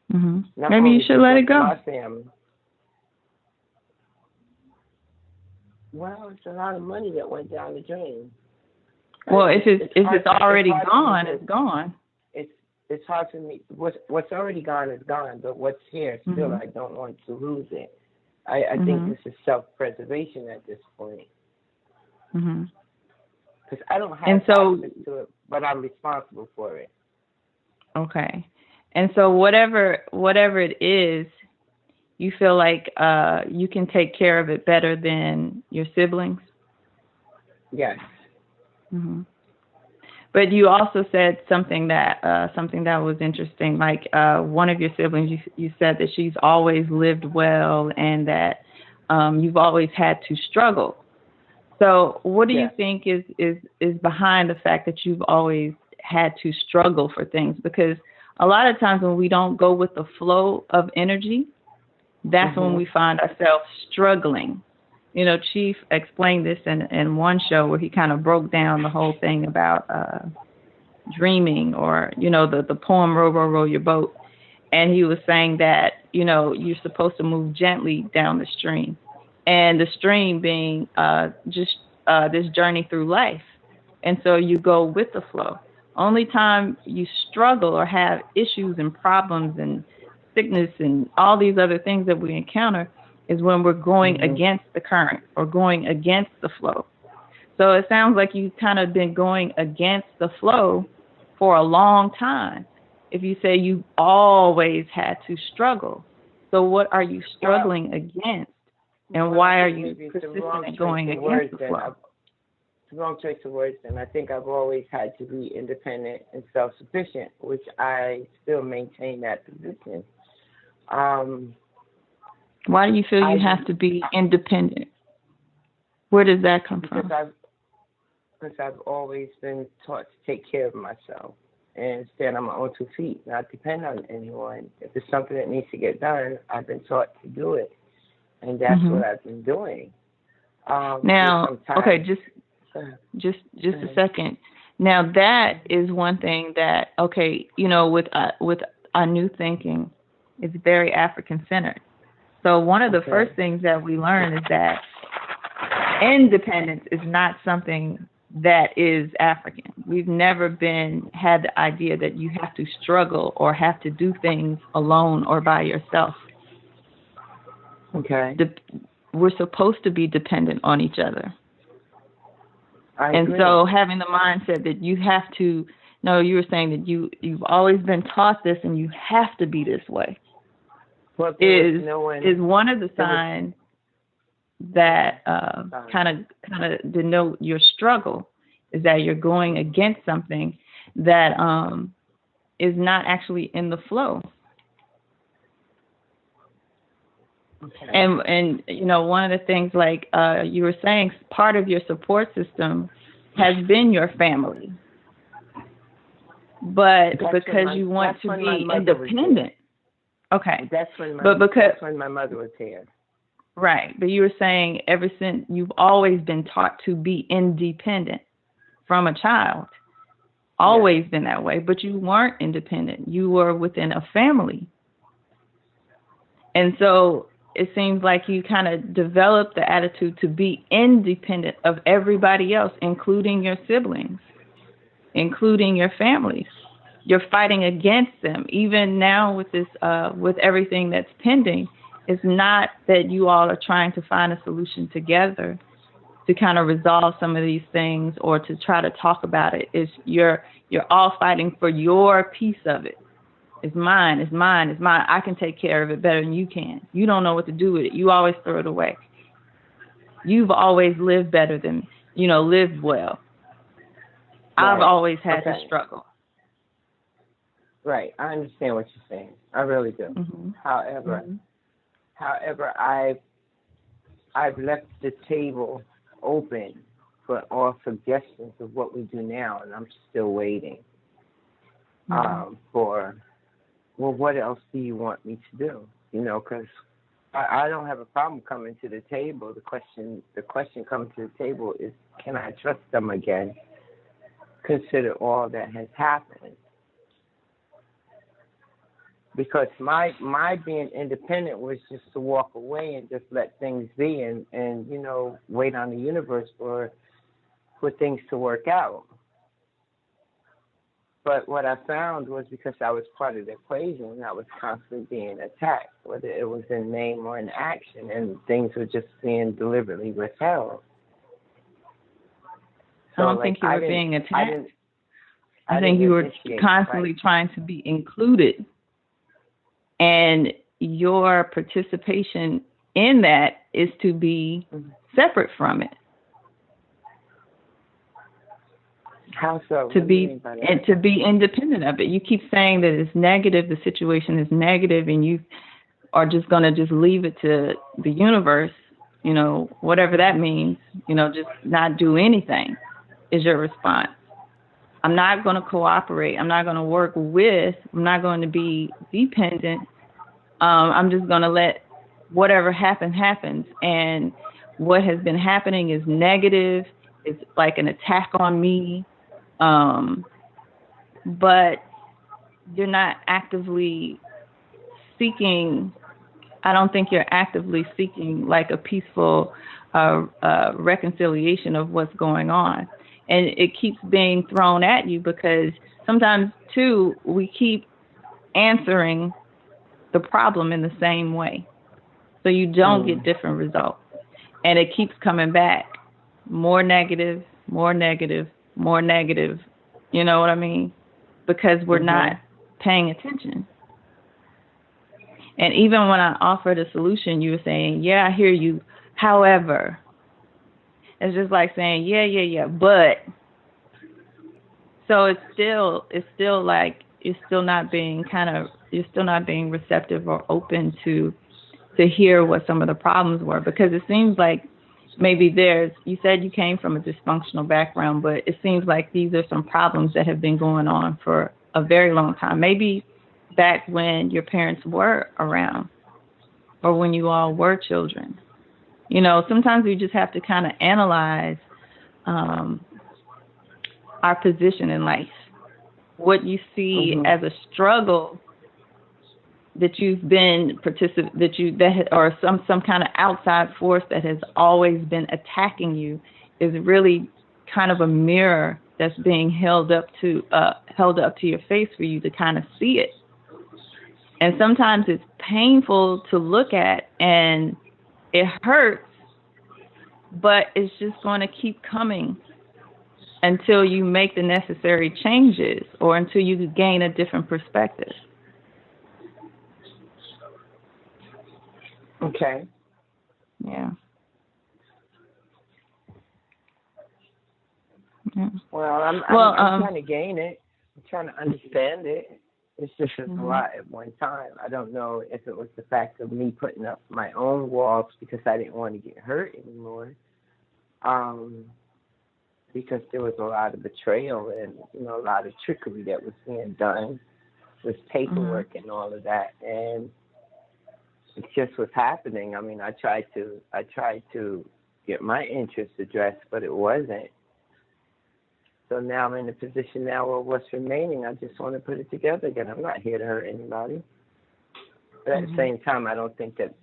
Maybe you should let it go. My family. Well, it's a lot of money that went down the drain. Well, if it's already gone, it's gone. It's hard for me. What's already gone is gone, but what's here still, I don't want to lose it. I think this is self-preservation at this point. Because I don't have access to it, but I'm responsible for it. Okay. And so whatever it is, you feel like you can take care of it better than your siblings? Yes. But you also said something that was interesting. Like one of your siblings, you said that she's always lived well and that you've always had to struggle. So what do you think is behind the fact that you've always had to struggle for things? Because a lot of times when we don't go with the flow of energy, that's when we find ourselves struggling. Chief explained this in one show where he kind of broke down the whole thing about dreaming, or, the poem Row, Row, Row Your Boat. And he was saying that, you're supposed to move gently down the stream. And the stream being just this journey through life. And so you go with the flow. Only time you struggle or have issues and problems and sickness and all these other things that we encounter is when we're going against the current or going against the flow. So it sounds like you've kind of been going against the flow for a long time. If you say you've always had to struggle, so what are you struggling against? And why are you persistent going against the flow? It's the wrong choice of words, and I think I've always had to be independent and self-sufficient, which I still maintain that position. Why do you feel you have to be independent? Where does that come from? because I've always been taught to take care of myself and stand on my own 2 feet, not depend on anyone. If it's something that needs to get done, I've been taught to do it, and that's what I've been doing. Now, okay, just a second. Now that is one thing that, okay, with our new thinking, it's very African centered. So one of the first things that we learn is that independence is not something that is African. We've never had the idea that you have to struggle or have to do things alone or by yourself. Okay. We're supposed to be dependent on each other. I agree. So having the mindset that you have to, you were saying that you've always been taught this and you have to be this way. Well, is one of the signs that kind of denote your struggle, is that you're going against something that is not actually in the flow. Okay. And one of the things, like you were saying, part of your support system has been your family, but because you want to be independent. Okay. That's when my mother was here. Right. But you were saying ever since you've always been taught to be independent from a child. Always been that way. But you weren't independent. You were within a family. And so it seems like you kind of developed the attitude to be independent of everybody else, including your siblings, including your families. You're fighting against them. Even now with this, with everything that's pending, it's not that you all are trying to find a solution together to kind of resolve some of these things or to try to talk about it. It's you're all fighting for your piece of it. It's mine, it's mine, it's mine. I can take care of it better than you can. You don't know what to do with it. You always throw it away. You've always lived better than, lived well. Right. I've always had to struggle. Right. I understand what you're saying. I really do. Mm-hmm. However, I've left the table open for all suggestions of what we do now, and I'm still waiting for, what else do you want me to do? Because I don't have a problem coming to the table. The question coming to the table is, can I trust them again? Consider all that has happened. Because my being independent was just to walk away and just let things be and wait on the universe for things to work out. But what I found was, because I was part of the equation, I was constantly being attacked, whether it was in name or in action, and things were just being deliberately withheld. So, I don't think you were being attacked. I think you were constantly trying to be included. And your participation in that is to be separate from it. How so? To be independent of it. You keep saying that it's negative, the situation is negative, and you are just going to just leave it to the universe, whatever that means, just not do anything is your response. I'm not going to cooperate. I'm not going to work with. I'm not going to be dependent. I'm just going to let whatever happens. And what has been happening is negative. It's like an attack on me. But you're not actively seeking. I don't think you're actively seeking like a peaceful reconciliation of what's going on. And it keeps being thrown at you because sometimes, too, we keep answering the problem in the same way. So you don't get different results. And it keeps coming back. More negative, more negative, more negative. You know what I mean? Because we're not paying attention. And even when I offered a solution, you were saying, yeah, I hear you. However, it's just like saying, yeah, but. So it's still like you're still not being receptive or open to hear what some of the problems were, because it seems like maybe you said you came from a dysfunctional background, but it seems like these are some problems that have been going on for a very long time. Maybe back when your parents were around or when you all were children. You know, sometimes we just have to kind of analyze our position in life. What you see as a struggle that you've been or some kind of outside force that has always been attacking you is really kind of a mirror that's being held up to your face for you to kind of see it. And sometimes it's painful to look at and it hurts, but it's just going to keep coming until you make the necessary changes or until you gain a different perspective. Okay. Yeah. Well, I'm trying to gain it. I'm trying to understand it. It's just a lot at one time. I don't know if it was the fact of me putting up my own walls because I didn't want to get hurt anymore. Because there was a lot of betrayal and, you know, a lot of trickery that was being done with paperwork and all of that. And it just was happening. I mean, I tried to get my interests addressed, but it wasn't. So now I'm in a position now where what's remaining, I just want to put it together again. I'm not here to hurt anybody. But at the same time, I don't think that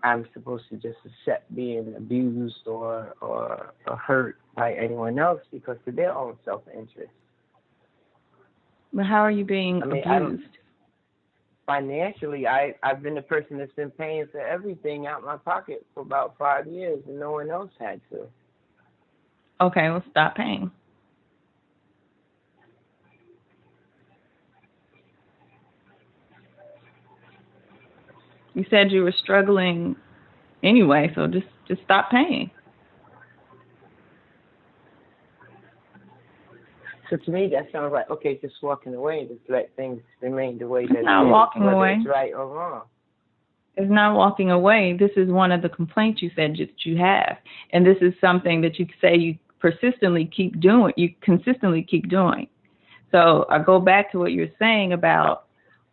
I'm supposed to just accept being abused or hurt by anyone else because of their own self-interest. But how are you being abused? Financially, I've been the person that's been paying for everything out my pocket for about 5 years, and no one else had to. Okay, well, stop paying. You said you were struggling anyway, so just stop paying. So to me, that sounds like, okay, just walking away, just let things remain the way that it's not walking away. It's right or wrong. It's not walking away. This is one of the complaints you said that you have. And this is something that you say you consistently keep doing. So I go back to what you're saying about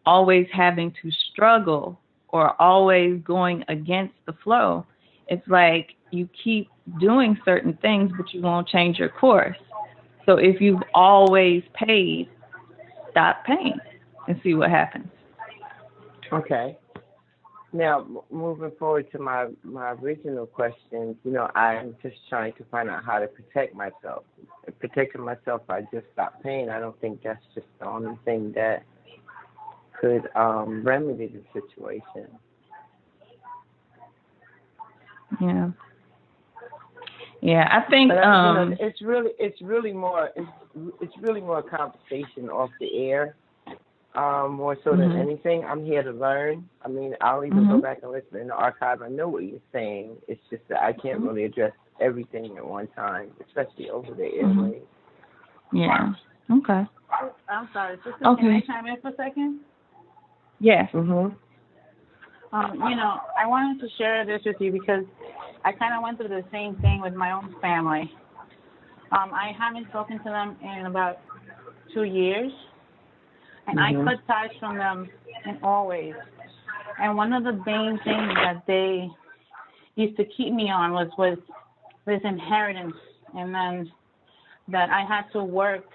always having to struggle or always going against the flow. It's like you keep doing certain things, but you won't change your course. So if you've always paid, stop paying and see what happens. Okay. Now, moving forward to my original question, you know, I'm just trying to find out how to protect myself. Protecting myself, I just stop paying. I don't think that's just the only thing that could remedy the situation. Yeah, I think it's really more a conversation off the air, more so than anything. I'm here to learn. I mean, I'll even go back and listen in the archive. I know what you're saying. It's just that I can't really address everything at one time, especially over the airwaves. Yeah. Okay. I'm sorry, sister. Can I chime in for a second? Yes. You know, I wanted to share this with you because I kind of went through the same thing with my own family. I haven't spoken to them in about 2 years, and I cut ties from them in all ways. And one of the main things that they used to keep me on was this inheritance, and then that I had to work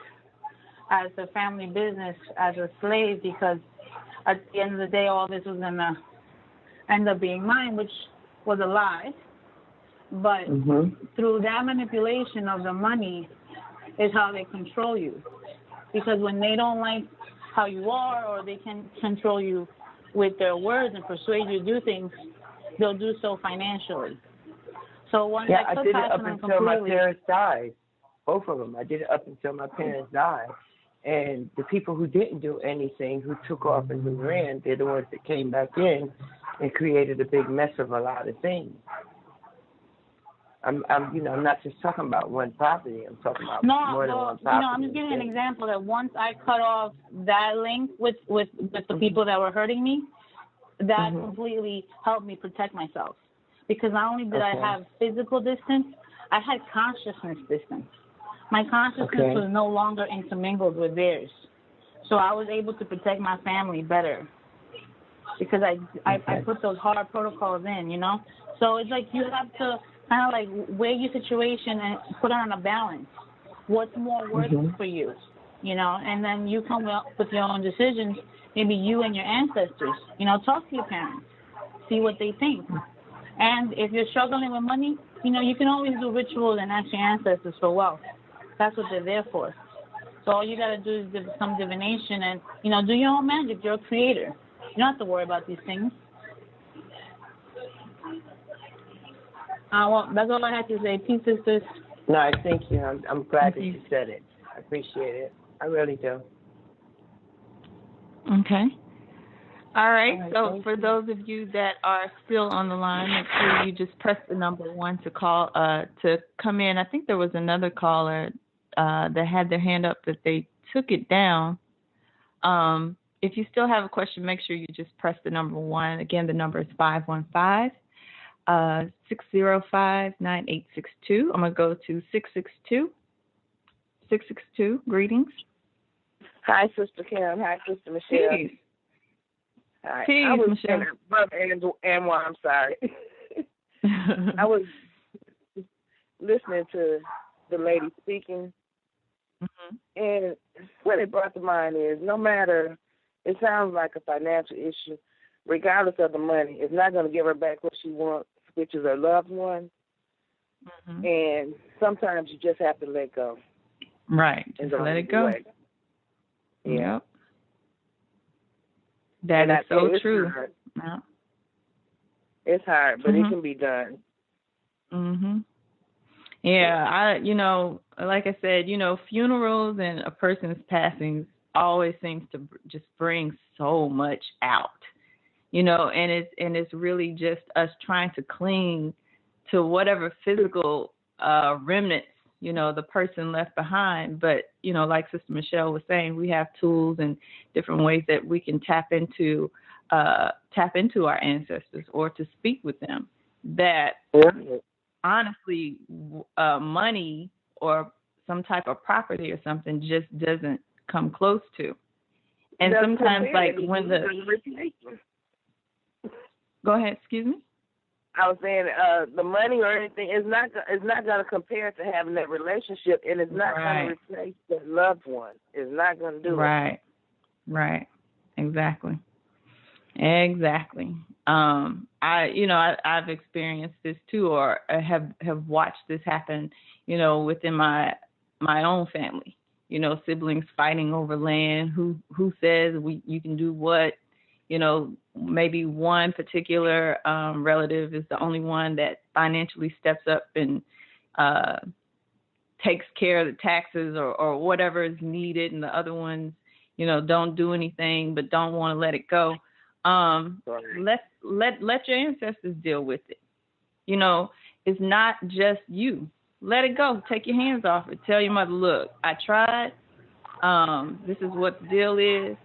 as a family business as a slave because at the end of the day, all this was going to end up being mine, which was a lie. But through that manipulation of the money is how they control you. Because when they don't like how you are or they can control you with their words and persuade you to do things, they'll do so financially. So once I did it up until my parents died. Both of them. I did it up until my parents died. And the people who didn't do anything, who took off and who ran, they're the ones that came back in and created a big mess of a lot of things. I'm not just talking about one property. I'm talking about more than one property. I'm just giving an example that once I cut off that link with the people that were hurting me, that completely helped me protect myself. because not only did I have physical distance, I had consciousness distance. My consciousness was no longer intermingled with theirs. So I was able to protect my family better because I put those hard protocols in, you know? So it's like you have to kind of like weigh your situation and put on a balance. What's more worth for you, you know? And then you come up with your own decisions, maybe you and your ancestors. You know, talk to your parents, see what they think. And if you're struggling with money, you know, you can always do rituals and ask your ancestors for wealth. That's what they're there for. So all you got to do is do some divination and, you know, do your own magic. You're a creator. You don't have to worry about these things. Well, that's all I had to say. Peace, sisters. No, thank you. I'm glad that you said it. I appreciate it. I really do. Okay. All right. So for those of you that are still on the line, make sure you just press the number 1 to call to come in. I think there was another caller that had their hand up that they took it down. If you still have a question, make sure you just press the number 1. Again, the number is 515-605-9862. I'm going to go to 662. 662, greetings. Hi, Sister Kim. Hi, Sister Michelle. Peace. Hi. Peace, I was Michelle. I'm sorry. I was listening to the lady speaking, and what it brought to mind is no matter, it sounds like a financial issue, regardless of the money, it's not going to give her back what she wants, which is her loved one. And sometimes you just have to let go. Right. Just let it go. Yep. That is so true. Yeah. It's hard, but it can be done. Yeah, like I said, funerals and a person's passing always seems to just bring so much out, and it's really just us trying to cling to whatever physical remnants, the person left behind. But, like Sister Michelle was saying, we have tools and different ways that we can tap into our ancestors or to speak with them that honestly, money or some type of property or something just doesn't come close to. And sometimes, like when go ahead, excuse me. I was saying the money or anything is not going to compare to having that relationship, and it's not going to replace the loved one. It's not going to do it. Right. Exactly. I've experienced this too, or have watched this happen, within my own family. Siblings fighting over land, who says you can do what. Maybe one particular relative is the only one that financially steps up and takes care of the taxes or whatever is needed, and the other ones, don't do anything but don't want to let it go. Let your ancestors deal with it. It's not just you. Let it go. Take your hands off it. Tell your mother, look, I tried. This is what the deal is.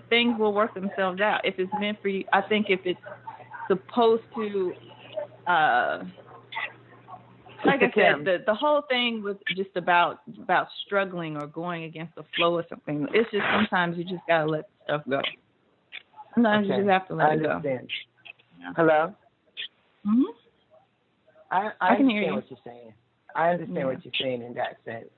Things will work themselves out. If it's meant for you, I think if it's supposed to, like I said, the whole thing was just about struggling or going against the flow or something. It's just sometimes you just gotta let stuff go. Sometimes you just have to let it go. Yeah. Hello? I can hear you. What you're saying. I understand what you're saying in that sense.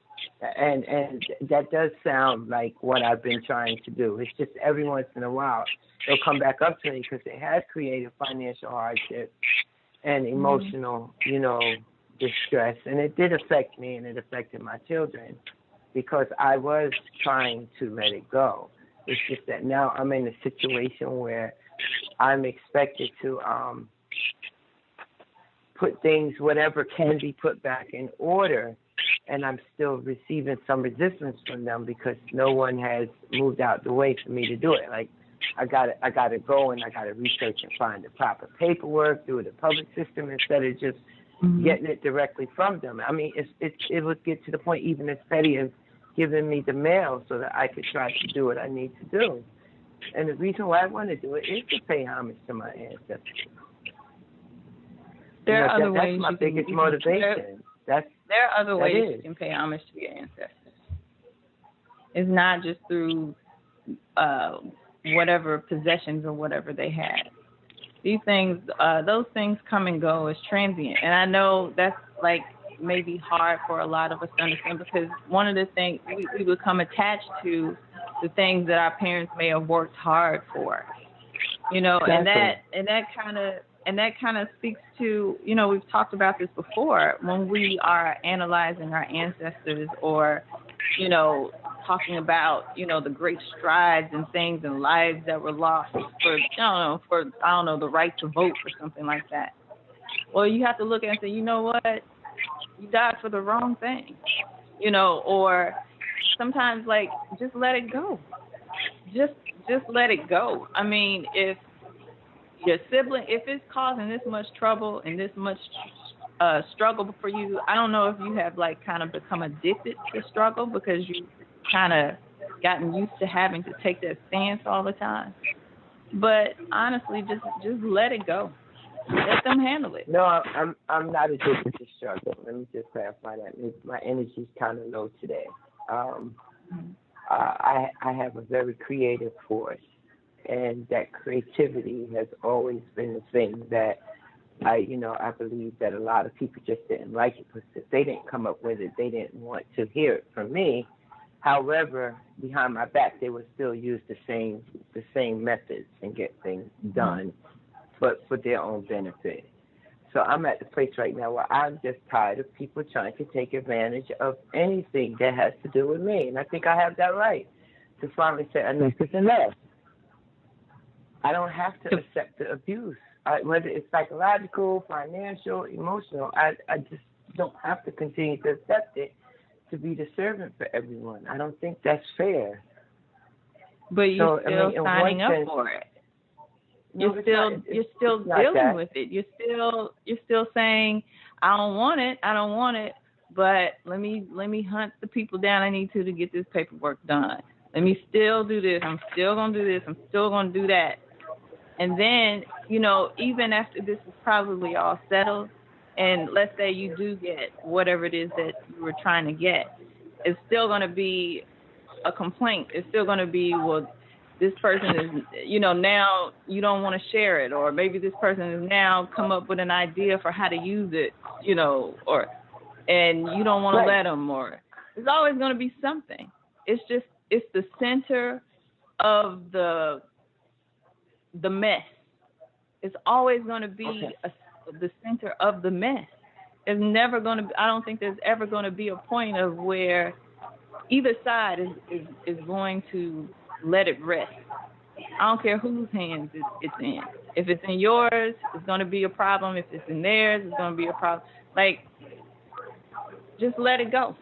And that does sound like what I've been trying to do. It's just every once in a while they'll come back up to me because they have created financial hardship and emotional, distress. And it did affect me, and it affected my children because I was trying to let it go. It's just that now I'm in a situation where I'm expected to put things, whatever can be put back in order. And I'm still receiving some resistance from them because no one has moved out the way for me to do it. Like I got to go and I got to research and find the proper paperwork through the public system instead of just getting it directly from them. I mean, it would get to the point even as petty as giving me the mail so that I could try to do what I need to do. And the reason why I want to do it is to pay homage to my ancestors. There are other ways. That's my biggest can, motivation. There are other ways you can pay homage to your ancestors. It's not just through whatever possessions or whatever they had. These things, those things come and go as transient. And I know that's like maybe hard for a lot of us to understand, because one of the things we become attached to the things that our parents may have worked hard for, you know, exactly. and that kind of speaks to, you know, we've talked about this before, when we are analyzing our ancestors, or, you know, talking about, you know, the great strides and things and lives that were lost for, the right to vote or something like that. Well, you have to look at it and say, you know what, you died for the wrong thing, you know, or sometimes, like, just let it go. Just let it go. I mean, if your sibling, if it's causing this much trouble and this much struggle for you, I don't know if you have, like, kind of become addicted to struggle because you kind of gotten used to having to take that stance all the time. But honestly, just let it go. Let them handle it. No, I'm not addicted to struggle. Let me just clarify that. My energy's kind of low today. I have a very creative force, and that creativity has always been the thing that I believe that a lot of people just didn't like it, because if they didn't come up with it, they didn't want to hear it from me. However, behind my back, they would still use the same methods and get things done, but for their own benefit. So I'm at the place right now where I'm just tired of people trying to take advantage of anything that has to do with me. And I think I have that right to finally say enough is enough. I don't have to accept the abuse. Whether it's psychological, financial, emotional, I just don't have to continue to accept it to be the servant for everyone. I don't think that's fair. But you're still signing up for it. You're still dealing with it. You're still saying, I don't want it, but let me hunt the people down I need to get this paperwork done. Let me still do this. I'm still gonna do this. I'm still gonna do that. And then, you know, even after this is probably all settled, and let's say you do get whatever it is that you were trying to get, it's still going to be a complaint. It's still going to be, well, this person is, you know, now you don't want to share it, or maybe this person has now come up with an idea for how to use it, you know, and you don't want to let them, or there's always going to be something. It's the center of the mess. It's always going to be the center of the mess. There's never going to. I don't think there's ever going to be a point of where either side is going to let it rest. I don't care whose hands it's in. If it's in yours, it's going to be a problem. If it's in theirs, it's going to be a problem. Like, just let it go.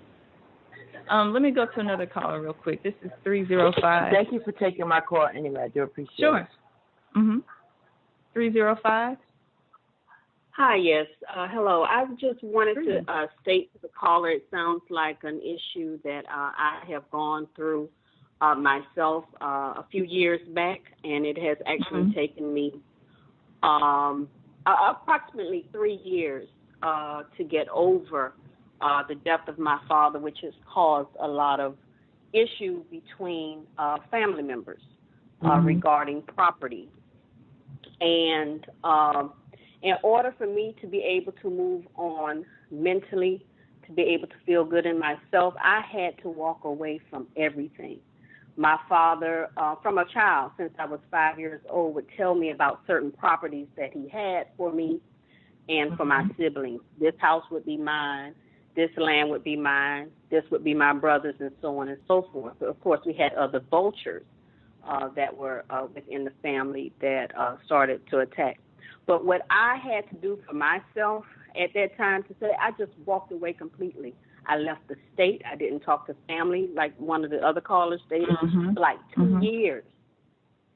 Let me go to another caller real quick. This is 305. Thank you for taking my call anyway. I do appreciate it. Sure. 305. Hi, yes. Hello. I just wanted to state to the caller, it sounds like an issue that I have gone through myself a few years back, and it has actually taken me approximately 3 years to get over the death of my father, which has caused a lot of issue between family members regarding property. And in order for me to be able to move on mentally, to be able to feel good in myself, I had to walk away from everything. My father, from a child, since I was 5 years old, would tell me about certain properties that he had for me and for my siblings. This house would be mine. This land would be mine. This would be my brother's, and so on and so forth. But of course, we had other vultures that were within the family that started to attack. But what I had to do for myself at that time to say, I just walked away completely. I left the state. I didn't talk to family like one of the other callers stated, for like 2 years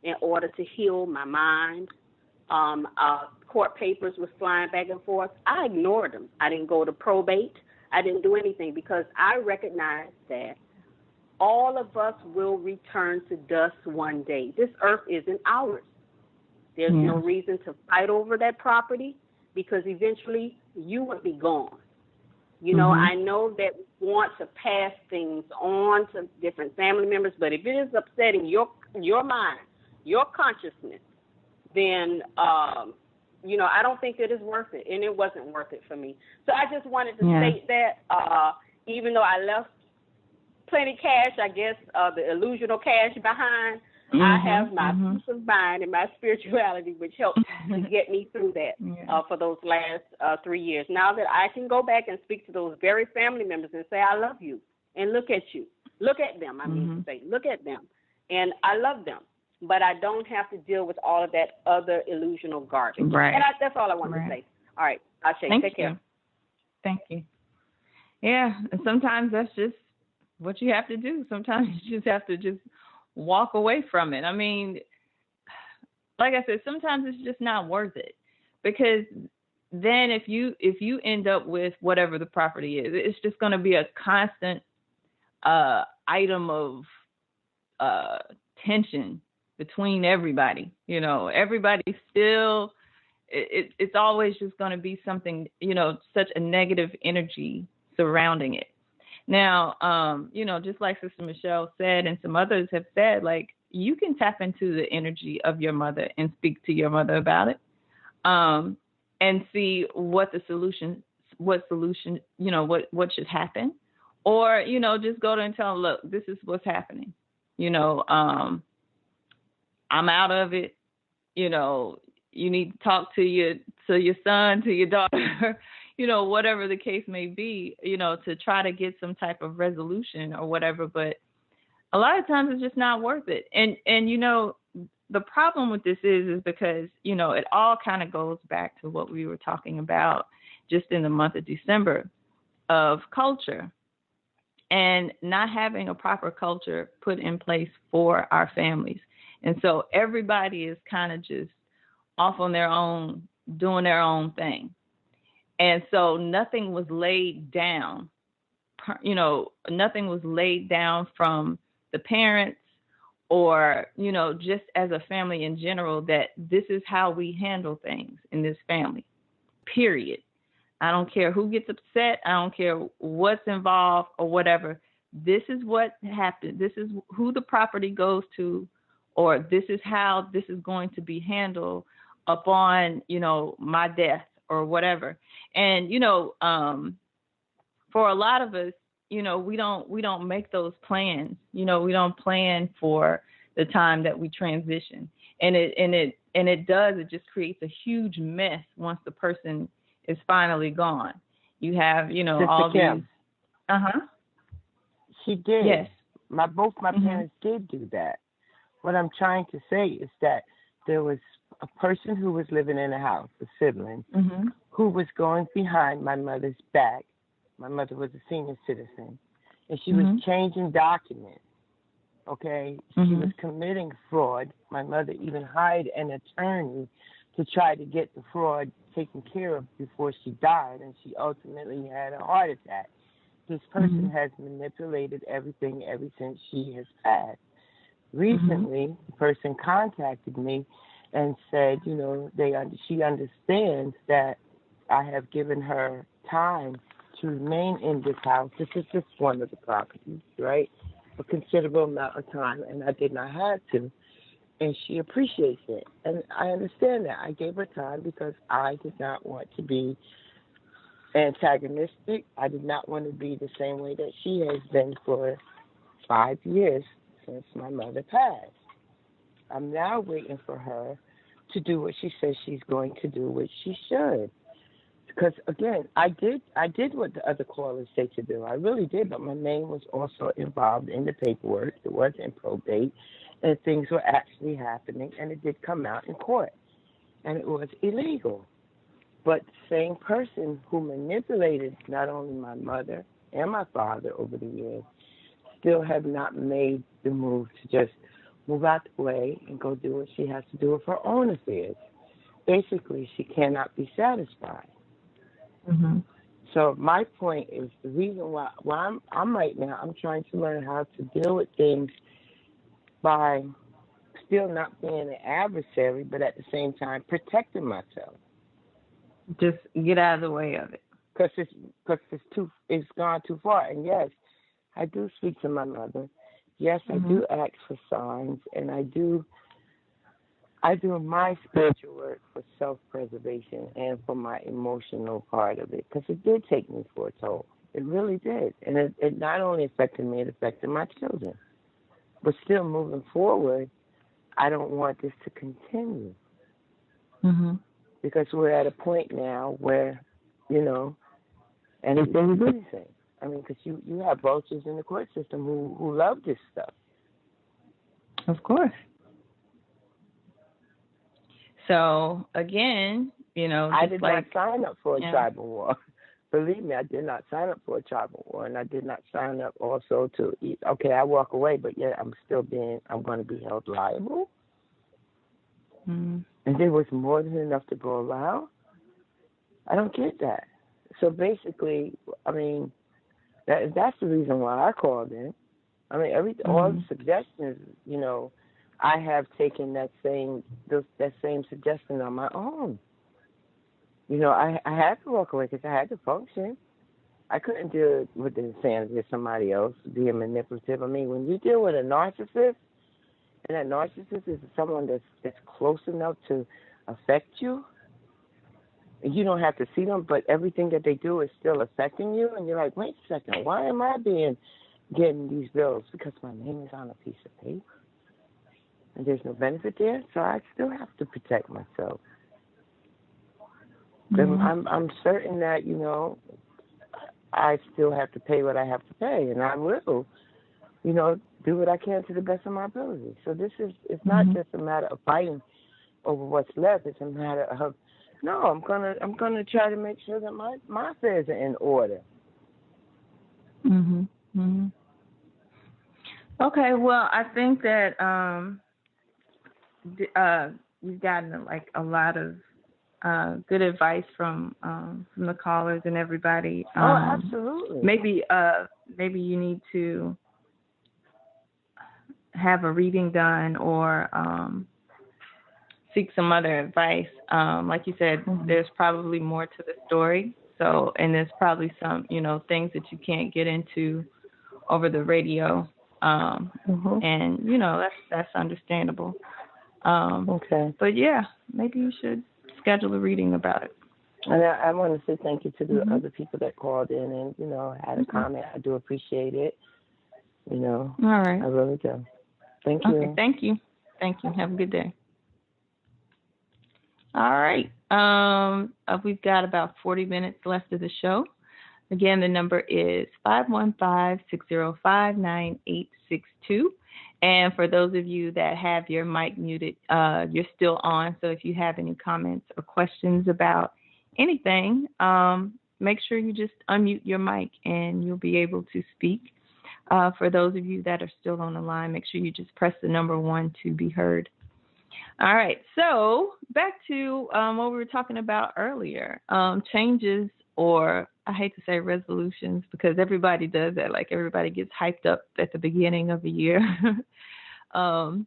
in order to heal my mind. Court papers was flying back and forth. I ignored them. I didn't go to probate. I didn't do anything because I recognized that all of us will return to dust one day. This earth isn't ours. There's no reason to fight over that property. because eventually you would be gone. You know, I know that we want to pass things on to different family members, but if it is upsetting your mind, your consciousness, then, you know, I don't think it is worth it, and it wasn't worth it for me. So I just wanted to state that, even though I left plenty cash, I guess, the illusional cash behind, I have my peace of mind and my spirituality, which helped to get me through that for those last 3 years. Now that I can go back and speak to those very family members and say, I love you, and look at you. Look at them, I mean to say. Look at them. And I love them. But I don't have to deal with all of that other illusional garbage. Right. And that's all I wanted to say. All right. Ashe, take care. Thank you. Yeah, and sometimes that's just what you have to do. Sometimes you just have to just walk away from it. I mean, like I said, sometimes it's just not worth it, because then if you end up with whatever the property is, it's just going to be a constant item of tension between everybody. You know, everybody still, it's always just going to be something, you know, such a negative energy surrounding it. Now, you know, just like Sister Michelle said, and some others have said, like, you can tap into the energy of your mother and speak to your mother about it, and see what solution, you know, what should happen. Or, you know, just go to and tell them, look, this is what's happening. You know, I'm out of it. You know, you need to talk to your son, to your daughter, you know, whatever the case may be, you know, to try to get some type of resolution or whatever. But a lot of times it's just not worth it. And you know, the problem with this is because, you know, it all kind of goes back to what we were talking about just in the month of December of culture and not having a proper culture put in place for our families. And so everybody is kind of just off on their own, doing their own thing. And so nothing was laid down, you know, nothing was laid down from the parents or, you know, just as a family in general, that this is how we handle things in this family, period. I don't care who gets upset. I don't care what's involved or whatever. This is what happened. This is who the property goes to, or this is how this is going to be handled upon, you know, my death or whatever. And, you know, for a lot of us, you know, we don't make those plans. You know, we don't plan for the time that we transition. And it just creates a huge mess once the person is finally gone. You have, you know, Sister all Kim. these. She did. Yes. Both my parents did do that. What I'm trying to say is that there was a person who was living in a house, a sibling, who was going behind my mother's back. My mother was a senior citizen, and she was changing documents. Okay, she was committing fraud. My mother even hired an attorney to try to get the fraud taken care of before she died, and she ultimately had a heart attack. This person has manipulated everything ever since she has passed. Recently, the person contacted me and said, you know, she understands that I have given her time to remain in this house. This is just one of the properties, right? A considerable amount of time, and I did not have to. And she appreciates it. And I understand that. I gave her time because I did not want to be antagonistic. I did not want to be the same way that she has been for 5 years since my mother passed. I'm now waiting for her to do what she says she's going to do, which she should. Because, again, I did what the other callers say to do. I really did, but my name was also involved in the paperwork. It was in probate, and things were actually happening, and it did come out in court, and it was illegal. But the same person who manipulated not only my mother and my father over the years still have not made the move to just move out the way and go do what she has to do with her own affairs. Basically, she cannot be satisfied. So my point is the reason why I'm right now, I'm trying to learn how to deal with things by still not being an adversary, but at the same time protecting myself. Just get out of the way of it. Because it's gone too far. And yes, I do speak to my mother. Yes, I do ask for signs, and I do my spiritual work for self-preservation and for my emotional part of it, because it did take me for a toll. It really did. And it not only affected me, it affected my children. But still moving forward, I don't want this to continue. Because we're at a point now where, anything is anything. I mean, because you have vultures in the court system who love this stuff. Of course. So, again, I did not sign up for a tribal war. Believe me, I did not sign up for a tribal war, and I did not sign up also to eat. Okay, I walk away, but yet I'm going to be held liable. And there was more than enough to go around. I don't get that. So basically, I mean, that's the reason why I called in. I mean, all the suggestions, I have taken that same suggestion on my own. I had to walk away because I had to function. I couldn't deal with the insanity of somebody else being manipulative. I mean, when you deal with a narcissist, and that narcissist is someone that's close enough to affect you, you don't have to see them, but everything that they do is still affecting you, and you're like, wait a second, why am I getting these bills? Because my name is on a piece of paper, and there's no benefit there, so I still have to protect myself. I'm certain that, I still have to pay what I have to pay, and I will, do what I can to the best of my ability. So it's not just a matter of fighting over what's left. It's a matter of, no, I'm gonna try to make sure that my affairs are in order. Okay, well, I think that you've gotten a lot of good advice from the callers and everybody. Absolutely. Maybe you need to have a reading done or seek some other advice. Like you said, there's probably more to the story. So, and there's probably some, things that you can't get into over the radio. And, that's understandable. Okay. But yeah, maybe you should schedule a reading about it. And I want to say thank you to the other people that called in and, had a comment. I do appreciate it. All right. I really do. Thank you. Okay, thank you. Thank you. Have a good day. All right. We've got about 40 minutes left of the show. Again, the number is 515-605-9862. And for those of you that have your mic muted, you're still on. So if you have any comments or questions about anything, make sure you just unmute your mic and you'll be able to speak. For those of you that are still on the line, make sure you just press the number 1 to be heard. All right. So back to what we were talking about earlier, changes, or I hate to say resolutions because everybody does that. Like everybody gets hyped up at the beginning of the year to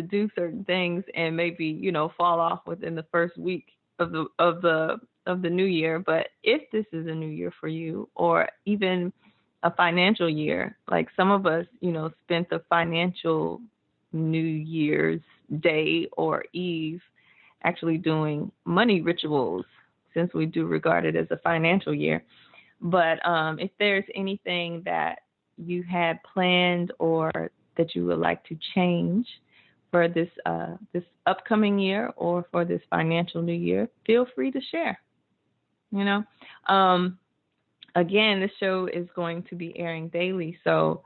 do certain things and maybe, fall off within the first week of the new year. But if this is a new year for you, or even a financial year, like some of us, spent the financial New Year's Day or Eve actually doing money rituals, since we do regard it as a financial year. But if there's anything that you had planned or that you would like to change for this upcoming year or for this financial new year, feel free to share. Again, this show is going to be airing daily, so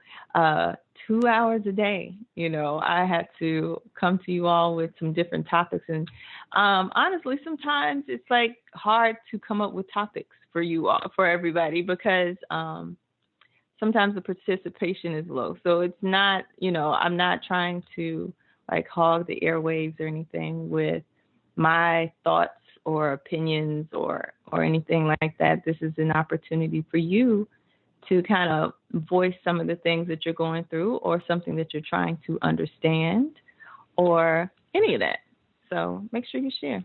2 hours a day. I had to come to you all with some different topics, and honestly, sometimes it's like hard to come up with topics for you all, for everybody, because sometimes the participation is low. So it's not, I'm not trying to like hog the airwaves or anything with my thoughts or opinions or anything like that. This is an opportunity for you to kind of voice some of the things that you're going through or something that you're trying to understand or any of that. So make sure you share.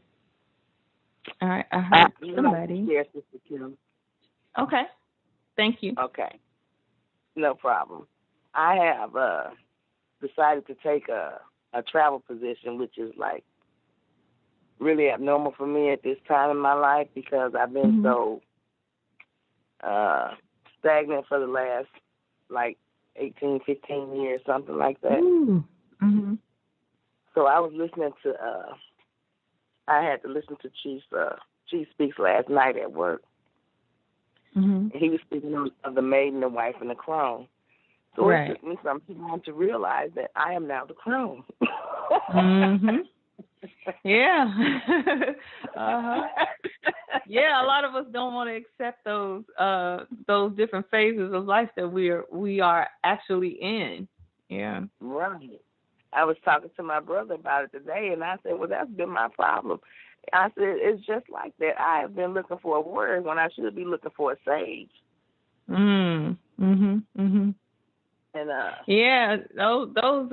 All right, I heard somebody. Yes, Mr. Kim. Okay, thank you. Okay, no problem. I have decided to take a travel position, which is like really abnormal for me at this time in my life because I've been so stagnant for the last like 18, 15 years, something like that. Mm-hmm. So I was listening to, I had to listen to Chief Speaks last night at work. Mm-hmm. He was speaking of the maiden, the wife, and the crone. So it took me some time to realize that I am now the crone. Mm-hmm. Yeah. Uh-huh. Yeah, a lot of us don't want to accept those different phases of life that we are actually in. Yeah. Right. I was talking to my brother about it today, and I said, well, that's been my problem. I said, it's just like that. I have been looking for a word when I should be looking for a sage. Mm-hmm. And yeah, those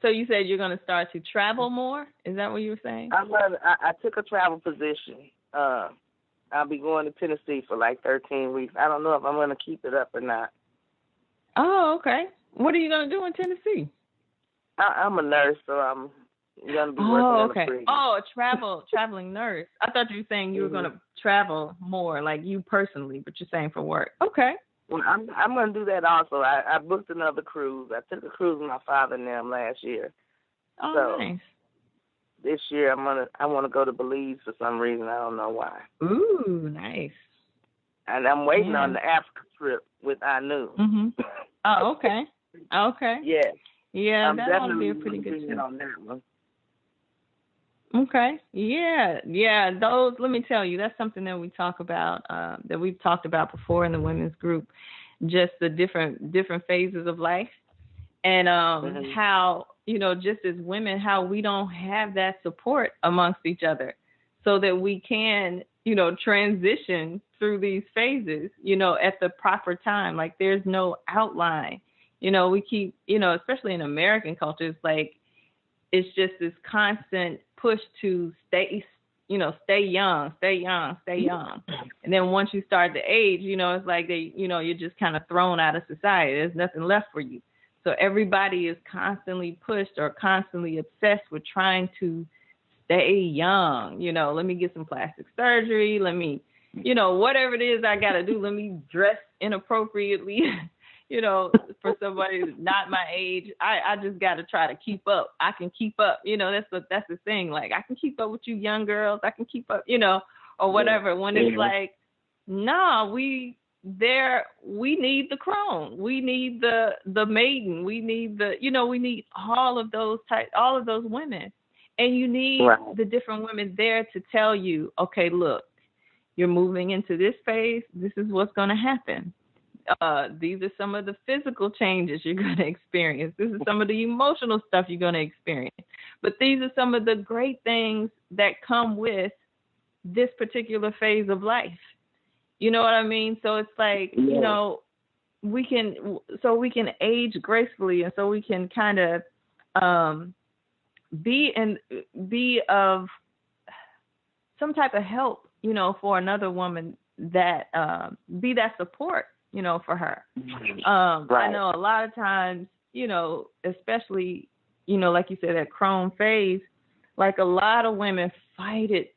so you said you're going to start to travel more? Is that what you were saying? I took a travel position. I'll be going to Tennessee for like 13 weeks. I don't know if I'm going to keep it up or not. Oh, okay. What are you going to do in Tennessee? I'm a nurse, so I'm going to be working in a prison. Oh, traveling nurse. I thought you were saying you were going to travel more, like you personally, but you're saying for work. Okay. Well, I'm going to do that also. I booked another cruise. I took a cruise with my father and them last year. Oh, so nice. This year I want to go to Belize for some reason. I don't know why. Ooh, nice. And I'm waiting on the Africa trip with Anu. Mm-hmm. Oh, okay. Okay. Yeah. Yeah, I'm that ought to be a pretty good trip. on that one. Okay. Yeah. Those. Let me tell you, that's something that we talk about. That we've talked about before in the women's group. Just the different phases of life, and how just as women, how we don't have that support amongst each other, so that we can transition through these phases, at the proper time. Like there's no outline. We keep, especially in American culture, it's like it's just this constant push to stay young. And then once you start to age, it's like you're just kind of thrown out of society. There's nothing left for you. So everybody is constantly pushed or constantly obsessed with trying to stay young. Let me get some plastic surgery. Let me, whatever it is I got to do, let me dress inappropriately. For somebody not my age, I just got to try to keep up. I can keep up. That's the thing. Like I can keep up with you young girls. I can keep up, or whatever. When it's like, nah, we need the crone. We need the maiden. We need we need all of those women. And you need the different women there to tell you, okay, look, you're moving into this phase. This is what's going to happen. These are some of the physical changes you're going to experience. This is some of the emotional stuff you're going to experience. But these are some of the great things that come with this particular phase of life. You know what I mean? So it's like, we can age gracefully, and so we can kind of be of some type of help, for another woman, that be that support, for her. I know a lot of times, especially, like you said, that crone phase, like a lot of women fight it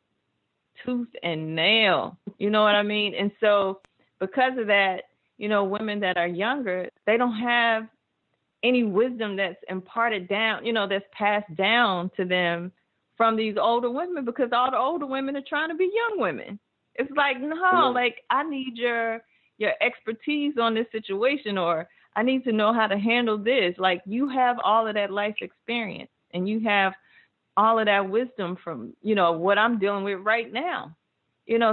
tooth and nail, you know what I mean? And so because of that, women that are younger, they don't have any wisdom that's imparted down, that's passed down to them from these older women, because all the older women are trying to be young women. It's like, no, like I need your expertise on this situation, or I need to know how to handle this. Like you have all of that life experience, and you have all of that wisdom from, what I'm dealing with right now.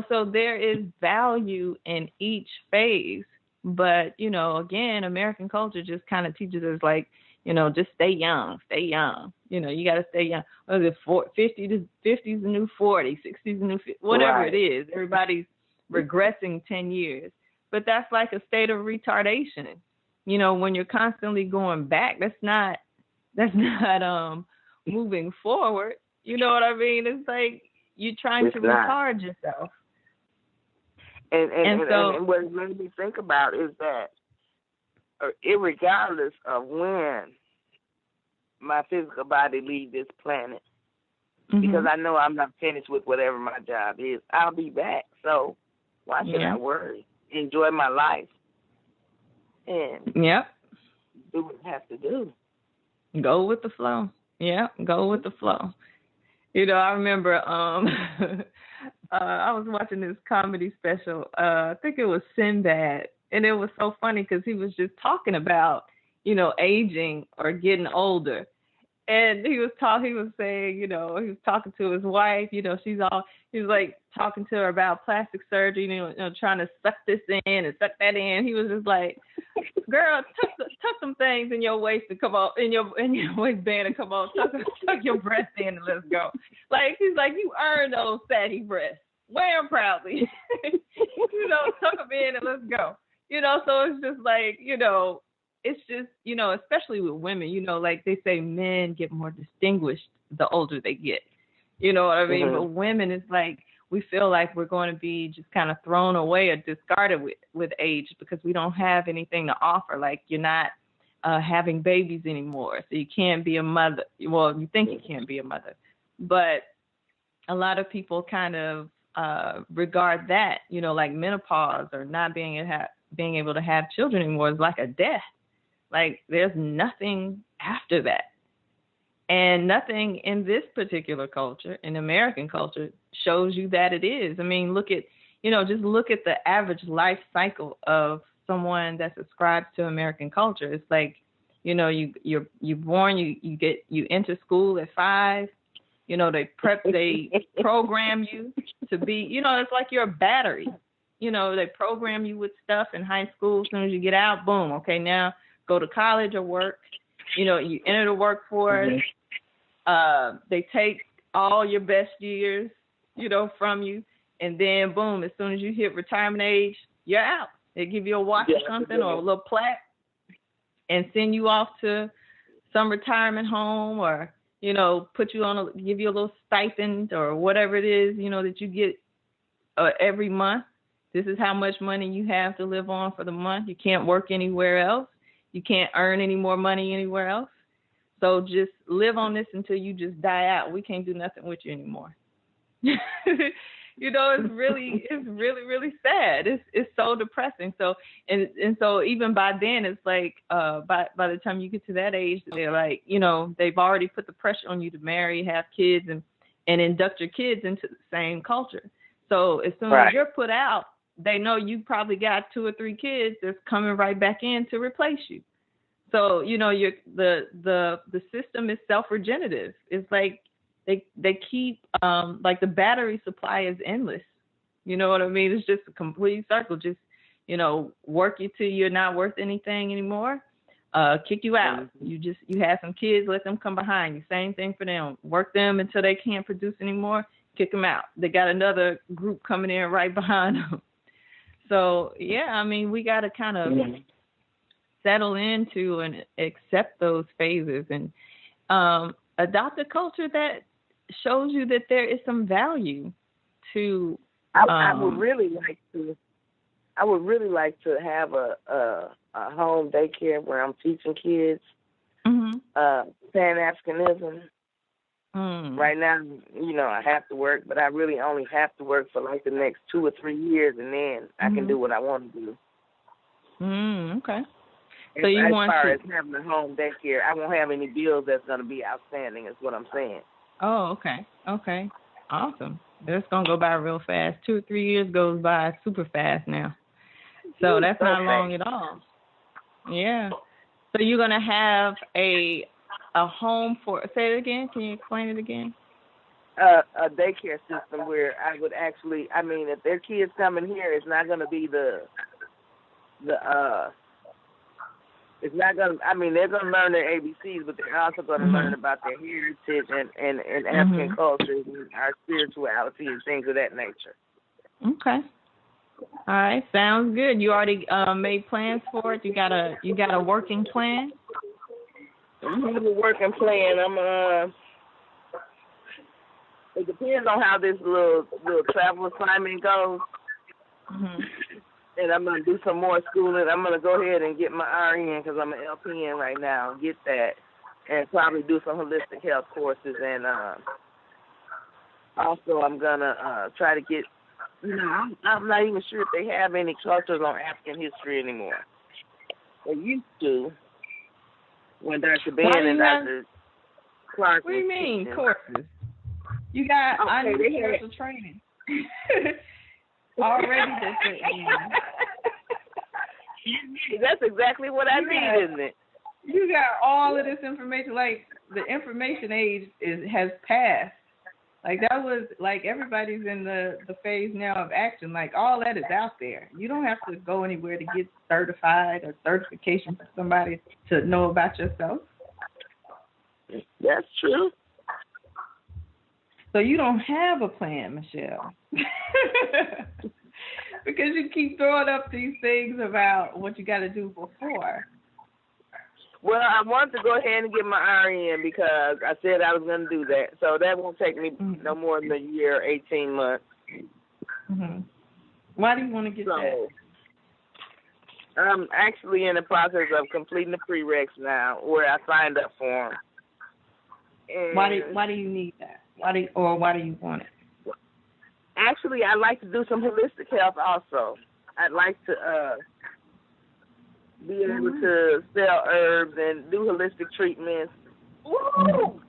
So there is value in each phase. But, again, American culture just kind of teaches us like, just stay young. You got to stay young. What is it, 50's the new 40, 60's the new 50, whatever it is. Everybody's regressing 10 years. But that's like a state of retardation. When you're constantly going back, that's not moving forward. You know what I mean? It's like you're trying to retard yourself. And what it made me think about is that, irregardless of when my physical body leaves this planet, because I know I'm not finished with whatever my job is, I'll be back. So why should I worry? Enjoy my life and do what I have to do. Go with the flow. Yeah, go with the flow. You know, I remember I was watching this comedy special. I think it was Sinbad, and it was so funny because he was just talking about, you know, aging or getting older. And he was saying, you know, he was talking to his wife, you know, he was like talking to her about plastic surgery, you know, trying to suck this in and suck that in. He was just like, girl, tuck some things in your waist to come on, in your waistband and come on, tuck your breasts in and let's go. Like, he's like, you earned those fatty breasts. Wear them proudly. You know, tuck them in and let's go. You know, so it's just like, you know, it's just, you know, especially with women, you know, like they say men get more distinguished the older they get. You know what I mean? But women, it's like we feel like we're going to be just kind of thrown away or discarded with age because we don't have anything to offer. Like you're not having babies anymore, so you can't be a mother. Well, you think you can't be a mother. But a lot of people kind of regard that, you know, like menopause or not being able to have children anymore is like a death. Like there's nothing after that. And nothing in this particular culture, in American culture, shows you that it is. I mean, look at the average life cycle of someone that subscribes to American culture. It's like, you know, you're born, you enter school at 5. You know, they program you to be, you know, it's like you're a battery. You know, they program you with stuff in high school. As soon as you get out, boom, okay, now go to college or work. You know, you enter the workforce. They take all your best years, you know, from you. And then, boom, as soon as you hit retirement age, you're out. They give you a watch or something or a little plaque and send you off to some retirement home or, you know, give you a little stipend or whatever it is, you know, that you get every month. This is how much money you have to live on for the month. You can't work anywhere else. You can't earn any more money anywhere else. So just live on this until you just die out. We can't do nothing with you anymore. You know, it's really, really sad. It's so depressing. So and so even by then, it's like by the time you get to that age, they're like, you know, they've already put the pressure on you to marry, have kids, and induct your kids into the same culture. So as soon as you're put out, they know you probably got 2 or 3 kids that's coming right back in to replace you. So, you know, the system is self-regenerative. It's like they keep, like the battery supply is endless. You know what I mean? It's just a complete circle. Just, you know, work you till you're not worth anything anymore. Kick you out. You have some kids, let them come behind you. Same thing for them. Work them until they can't produce anymore. Kick them out. They got another group coming in right behind them. So, yeah, I mean, we got to kind of settle into and accept those phases and adopt a culture that shows you that there is some value to. I would really like to have a home daycare where I'm teaching kids Pan-Africanism. Right now, you know, I have to work, but I really only have to work for like the next 2 or 3 years, and then I can do what I want to do. Okay. So you want as far as having a home daycare, I won't have any bills that's going to be outstanding, is what I'm saying. Oh, okay. Awesome. That's going to go by real fast. 2 or 3 years goes by super fast now. So that's not long at all. Yeah. So you're going to have a home for, say it again, can you explain it again? A daycare system where I would actually, I mean, if their kids come in here, it's not going to be it's not going to, I mean, they're going to learn their ABCs, but they're also going to learn about their heritage and African culture and our spirituality and things of that nature. Okay. All right, sounds good. You already made plans for it? You got a working plan? I have a working plan. it depends on how this little travel assignment goes. Mhm. And I'm going to do some more schooling. I'm going to go ahead and get my RN because I'm an LPN right now. Get that. And probably do some holistic health courses. And also I'm going to try to get, I'm not even sure if they have any clusters on African history anymore. They used to when Dr. Ben and Dr. Clark. What do you mean, courses? You got spiritual training. Already That's exactly what I need, isn't it? You got all of this information. Like, the information age has passed. Like, that was, like, everybody's in the phase now of action. Like, all that is out there. You don't have to go anywhere to get certified or certification for somebody to know about yourself. That's true. So you don't have a plan, Michelle. Because you keep throwing up these things about what you got to do before. Well, I wanted to go ahead and get my RN because I said I was going to do that. So that won't take me no more than a year, 18 months. Mm-hmm. Why do you want to get that? I'm actually in the process of completing the prereqs now where I signed up for them. Why do you need that? Why do you want it? Actually, I'd like to do some holistic health also. I'd like to be able to sell herbs and do holistic treatments. Woo!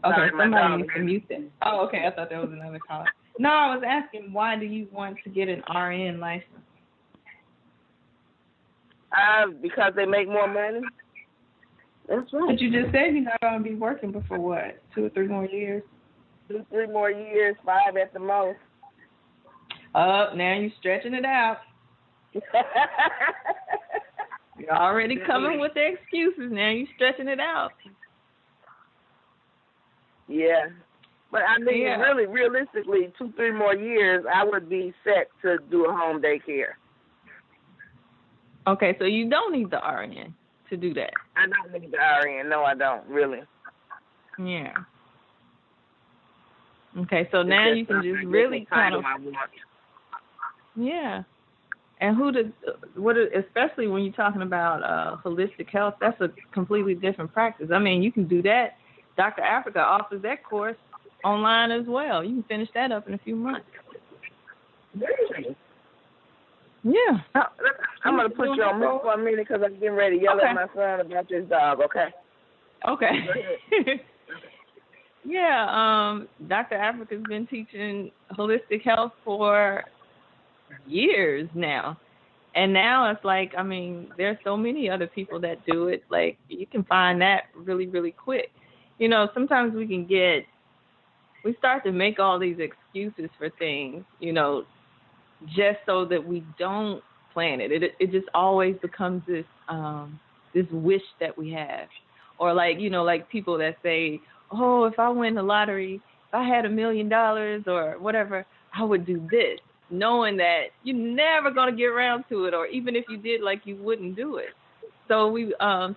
Okay, somebody needs to mute that. Oh, okay, I thought that was another call. No, I was asking, why do you want to get an RN license? Because they make more money. That's right. But you just said you're not going to be working before what, 2 or 3 more years? 2, 3 more years, 5 at the most. Oh, now you're stretching it out. You're already coming with the excuses. Now you're stretching it out. Yeah. But I mean, really, realistically, 2, 3 more years, I would be set to do a home daycare. Okay, so you don't need the RN to do that. I don't need the RN. No, I don't, really. Yeah. Okay, so now you can just really kind of. Yeah. And especially when you're talking about holistic health, that's a completely different practice. I mean, you can do that. Dr. Africa offers that course online as well. You can finish that up in a few months. Really? Yeah. I'm going to put you on mute for a minute because I'm getting ready to yell at my son about this dog, okay? Okay. Yeah, Dr. Africa's been teaching holistic health for years now. And now it's like, I mean, there's so many other people that do it. Like, you can find that really, really quick. You know, sometimes we start to make all these excuses for things, just so that we don't plan it. It just always becomes this wish that we have. Or like people that say, oh, if I win the lottery, if I had $1 million or whatever, I would do this, knowing that you're never going to get around to it, or even if you did, like, you wouldn't do it. So we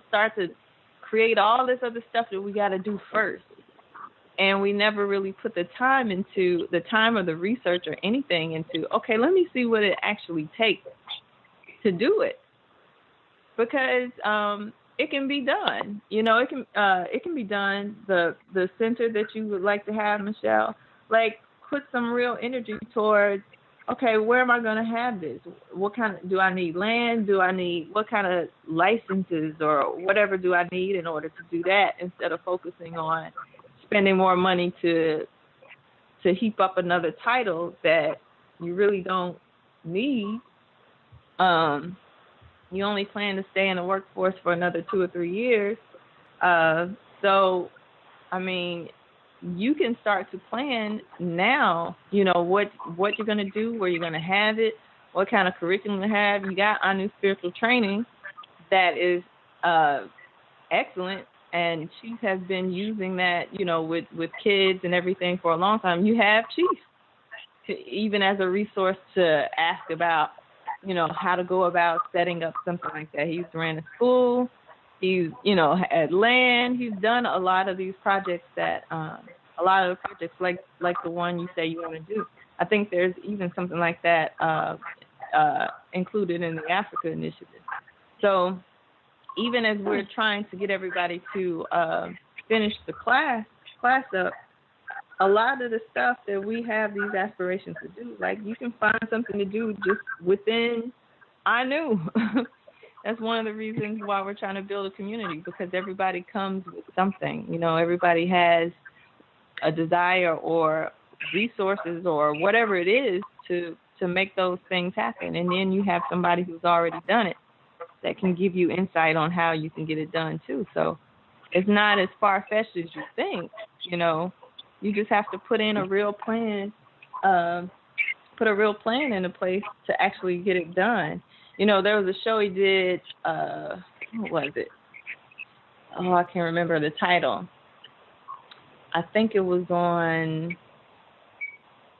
start to create all this other stuff that we got to do first. And we never really put the time or the research or anything into, okay, let me see what it actually takes to do it. Because it can be done. It can be done. The center that you would like to have, Michelle, like, put some real energy towards, okay, where am I going to have this? What do I need land? What kind of licenses or whatever do I need in order to do that, instead of focusing on spending more money to heap up another title that you really don't need. You only plan to stay in the workforce for another 2 or 3 years. So, I mean, you can start to plan now, what you're going to do, where you're going to have it, what kind of curriculum to have. You got our new spiritual training that is excellent, and she has been using that, with kids and everything for a long time. You have Chief, even as a resource to ask about, how to go about setting up something like that. He's ran a school. He's, had land. He's done a lot of these projects that a a lot of the projects, like the one you say you want to do. I think there's even something like that included in the Africa Initiative. So even as we're trying to get everybody to finish the class up, a lot of the stuff that we have these aspirations to do, like you can find something to do just within I knew. That's one of the reasons why we're trying to build a community, because everybody comes with something. You know, everybody has a desire or resources or whatever it is to make those things happen. And then you have somebody who's already done it that can give you insight on how you can get it done too. So it's not as far-fetched as you think, you know. You just have to put in a real plan, into place to actually get it done. You know, there was a show he did, what was it? Oh, I can't remember the title. I think it was on,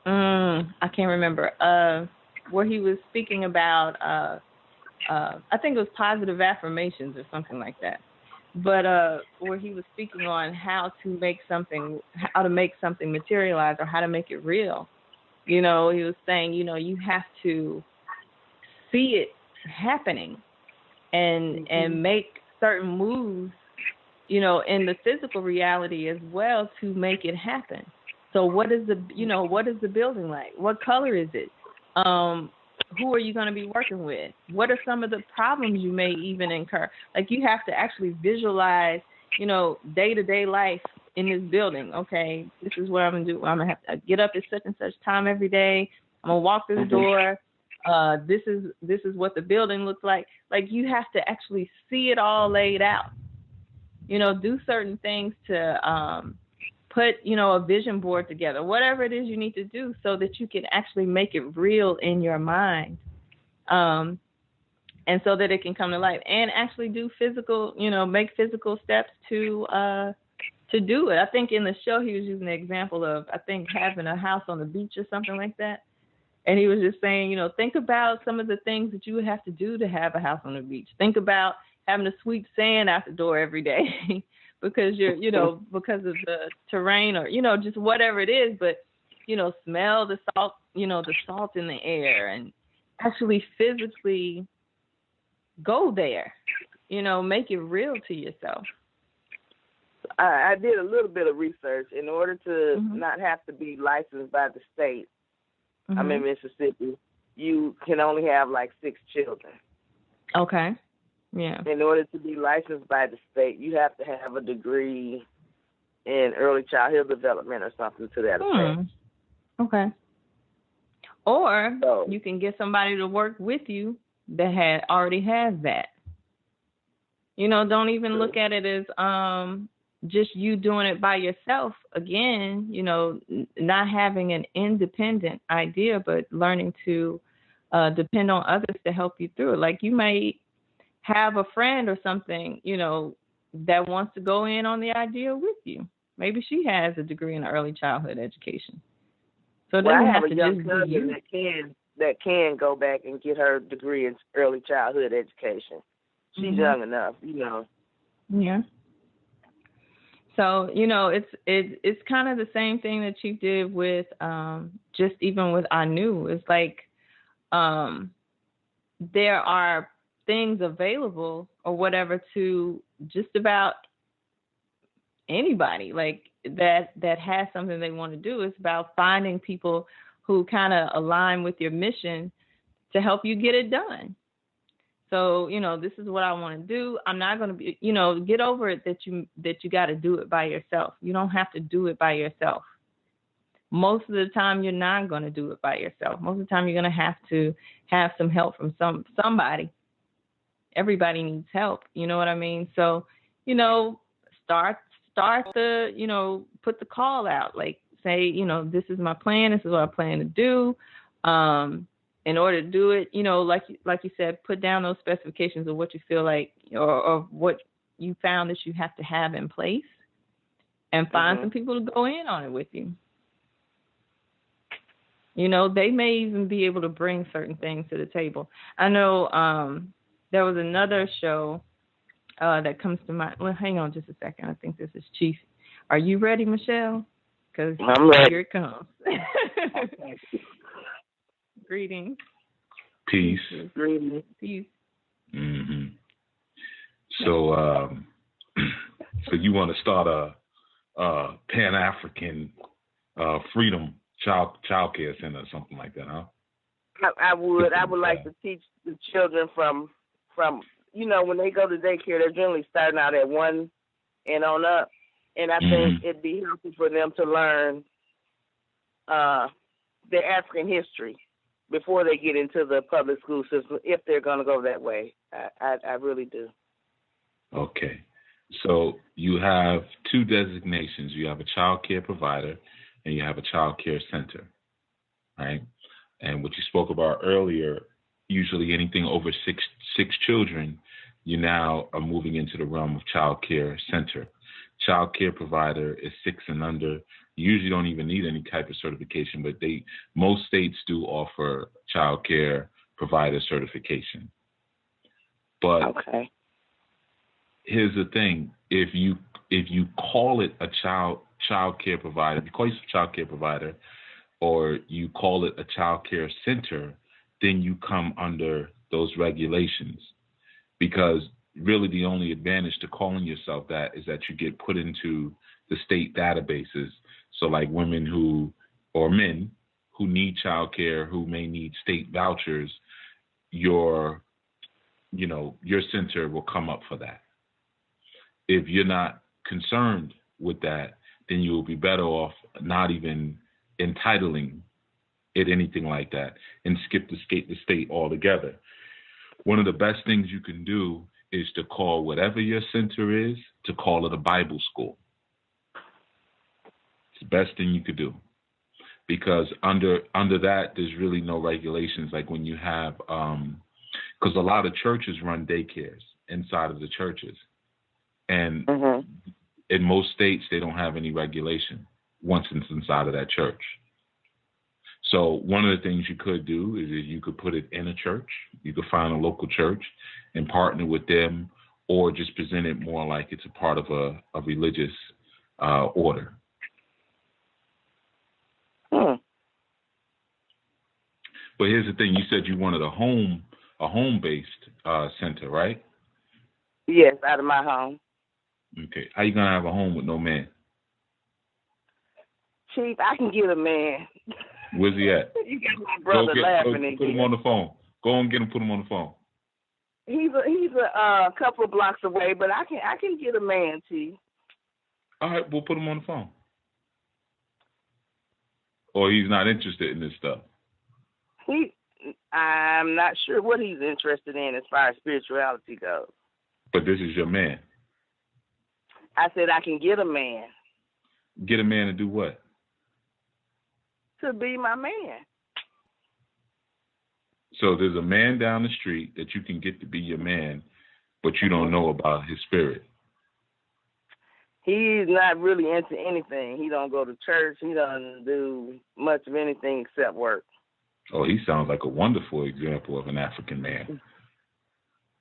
I can't remember, where he was speaking about, I think it was positive affirmations or something like that. But where he was speaking on how to make something materialize or how to make it real. You know, he was saying, you know, you have to see it happening and make certain moves, you know, in the physical reality as well to make it happen. So what is the building like? What color is it? Who are you going to be working with? What are some of the problems you may even incur? Like, you have to actually visualize, you know, day-to-day life in this building. Okay, this is what I'm going to do. I'm going to have to get up at such and such time every day. I'm going to walk through the door. This is what the building looks like. Like, you have to actually see it all laid out. You know, do certain things to put, you know, a vision board together, whatever it is you need to do so that you can actually make it real in your mind, and so that it can come to life, and actually do physical, you know, make physical steps to do it. I think in the show he was using the example of, I think, having a house on the beach or something like that. And he was just saying, you know, think about some of the things that you would have to do to have a house on the beach. Think about having to sweep sand out the door every day. Because you're, you know, because of the terrain or, you know, just whatever it is, but, you know, smell the salt, you know, the salt in the air and actually physically go there, you know, make it real to yourself. I did a little bit of research. In order to not have to be licensed by the state, I'm in Mississippi, you can only have like 6 children. Okay. Yeah. In order to be licensed by the state, you have to have a degree in early childhood development or something to that effect. Okay. Or you can get somebody to work with you that already has that. You know, don't even look at it as just you doing it by yourself. Again, you know, not having an independent idea, but learning to depend on others to help you through it. Like, you may have a friend or something, you know, that wants to go in on the idea with you. Maybe she has a degree in early childhood education. So it doesn't have to just be you. That can go back and get her degree in early childhood education. She's young enough, you know. Yeah. So, you know, it's kind of the same thing that Chief did with just even with Anu. It's like there are things available or whatever to just about anybody like that has something they want to do. It's about finding people who kind of align with your mission to help you get it done. So, you know, this is what I want to do. I'm not going to be, you know, get over it that you got to do it by yourself. You don't have to do it by yourself. Most of the time, you're not going to do it by yourself. Most of the time, you're going to have some help from somebody. Everybody needs help. You know what I mean? So, you know, start the, you know, put the call out. Like, say, you know, this is my plan. This is what I plan to do. In order to do it, you know, like you said, put down those specifications of what you feel like or what you found that you have to have in place, and find some people to go in on it with you. You know, they may even be able to bring certain things to the table. I know there was another show that comes to mind. Well, hang on just a second. I think this is Chief. Are you ready, Michelle? because I'm ready. here it comes. Greetings. Peace. Greetings. Peace. Mm-hmm. So, so you want to start a Pan-African freedom child care center or something like that, huh? I would like to teach the children from when they go to daycare, they're generally starting out at 1 and on up, and I think it'd be helpful for them to learn their African history before they get into the public school system, if they're going to go that way. I really do. Okay. So you have 2 designations. You have a child care provider and you have a child care center, right? And what you spoke about earlier, usually anything over six children, you now are moving into the realm of child care center. Child care provider is 6 and under. You usually don't even need any type of certification, but most states do offer child care provider certification. But okay. Here's the thing: if you call it a child care provider, if you call yourself a child care provider, or you call it a child care center, then you come under those regulations. Because really, the only advantage to calling yourself that is that you get put into the state databases. So, like women or men who need child care, who may need state vouchers, your center will come up for that. If you're not concerned with that, then you will be better off not even entitling it anything like that and skip the state altogether. One of the best things you can do is to call whatever your center is, to call it a Bible school. It's the best thing you could do. Because under that, there's really no regulations. Like when you have, because a lot of churches run daycares inside of the churches. And in most states, they don't have any regulation once it's inside of that church. So one of the things you could do is you could put it in a church. You could find a local church and partner with them, or just present it more like it's a part of a religious order. But here's the thing: you said you wanted a home-based center, right? Yes, out of my home. Okay. How you gonna have a home with no man? Chief, I can get a man. Where's he at? You got my brother laughing. Put him on the phone. Go on, get him. Put him on the phone. He's a couple of blocks away, but I can get a man, Chief. All right, we'll put him on the phone. Or he's not interested in this stuff. I'm not sure what he's interested in as far as spirituality goes. But this is your man. I said I can get a man. Get a man to do what? To be my man. So there's a man down the street that you can get to be your man, but you don't know about his spirit. He's not really into anything. He don't go to church. He doesn't do much of anything except work. Oh, he sounds like a wonderful example of an African man.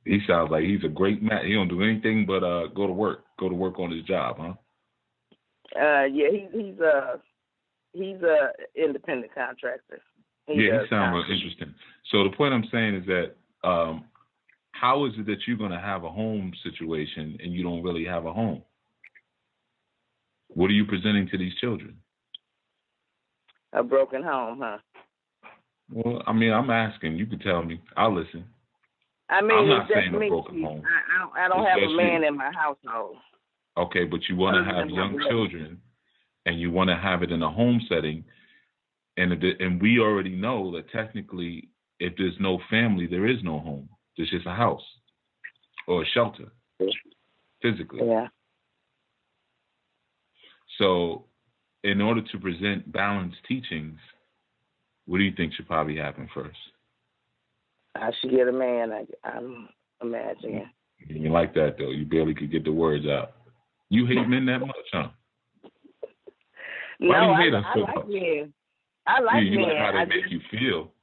He sounds like he's a great man. He don't do anything but go to work on his job, huh? Yeah, he's a independent contractor. He sounds real interesting. So the point I'm saying is that how is it that you're going to have a home situation and you don't really have a home? What are you presenting to these children? A broken home, huh? Well, I mean, I'm asking. You can tell me. I'll listen. I mean, I'm not it's saying just a broken home. I don't have a man in my household. Okay, but you want to have young children, and you want to have it in a home setting, and we already know that technically, if there's no family, there is no home. There's just a house or a shelter, physically. Yeah. So, in order to present balanced teachings, what do you think should probably happen first? I should get a man, I'm imagining. You like that, though. You barely could get the words out. You hate men that much, huh? Why do you hate us so much? Men. I like men. You like how they make you feel.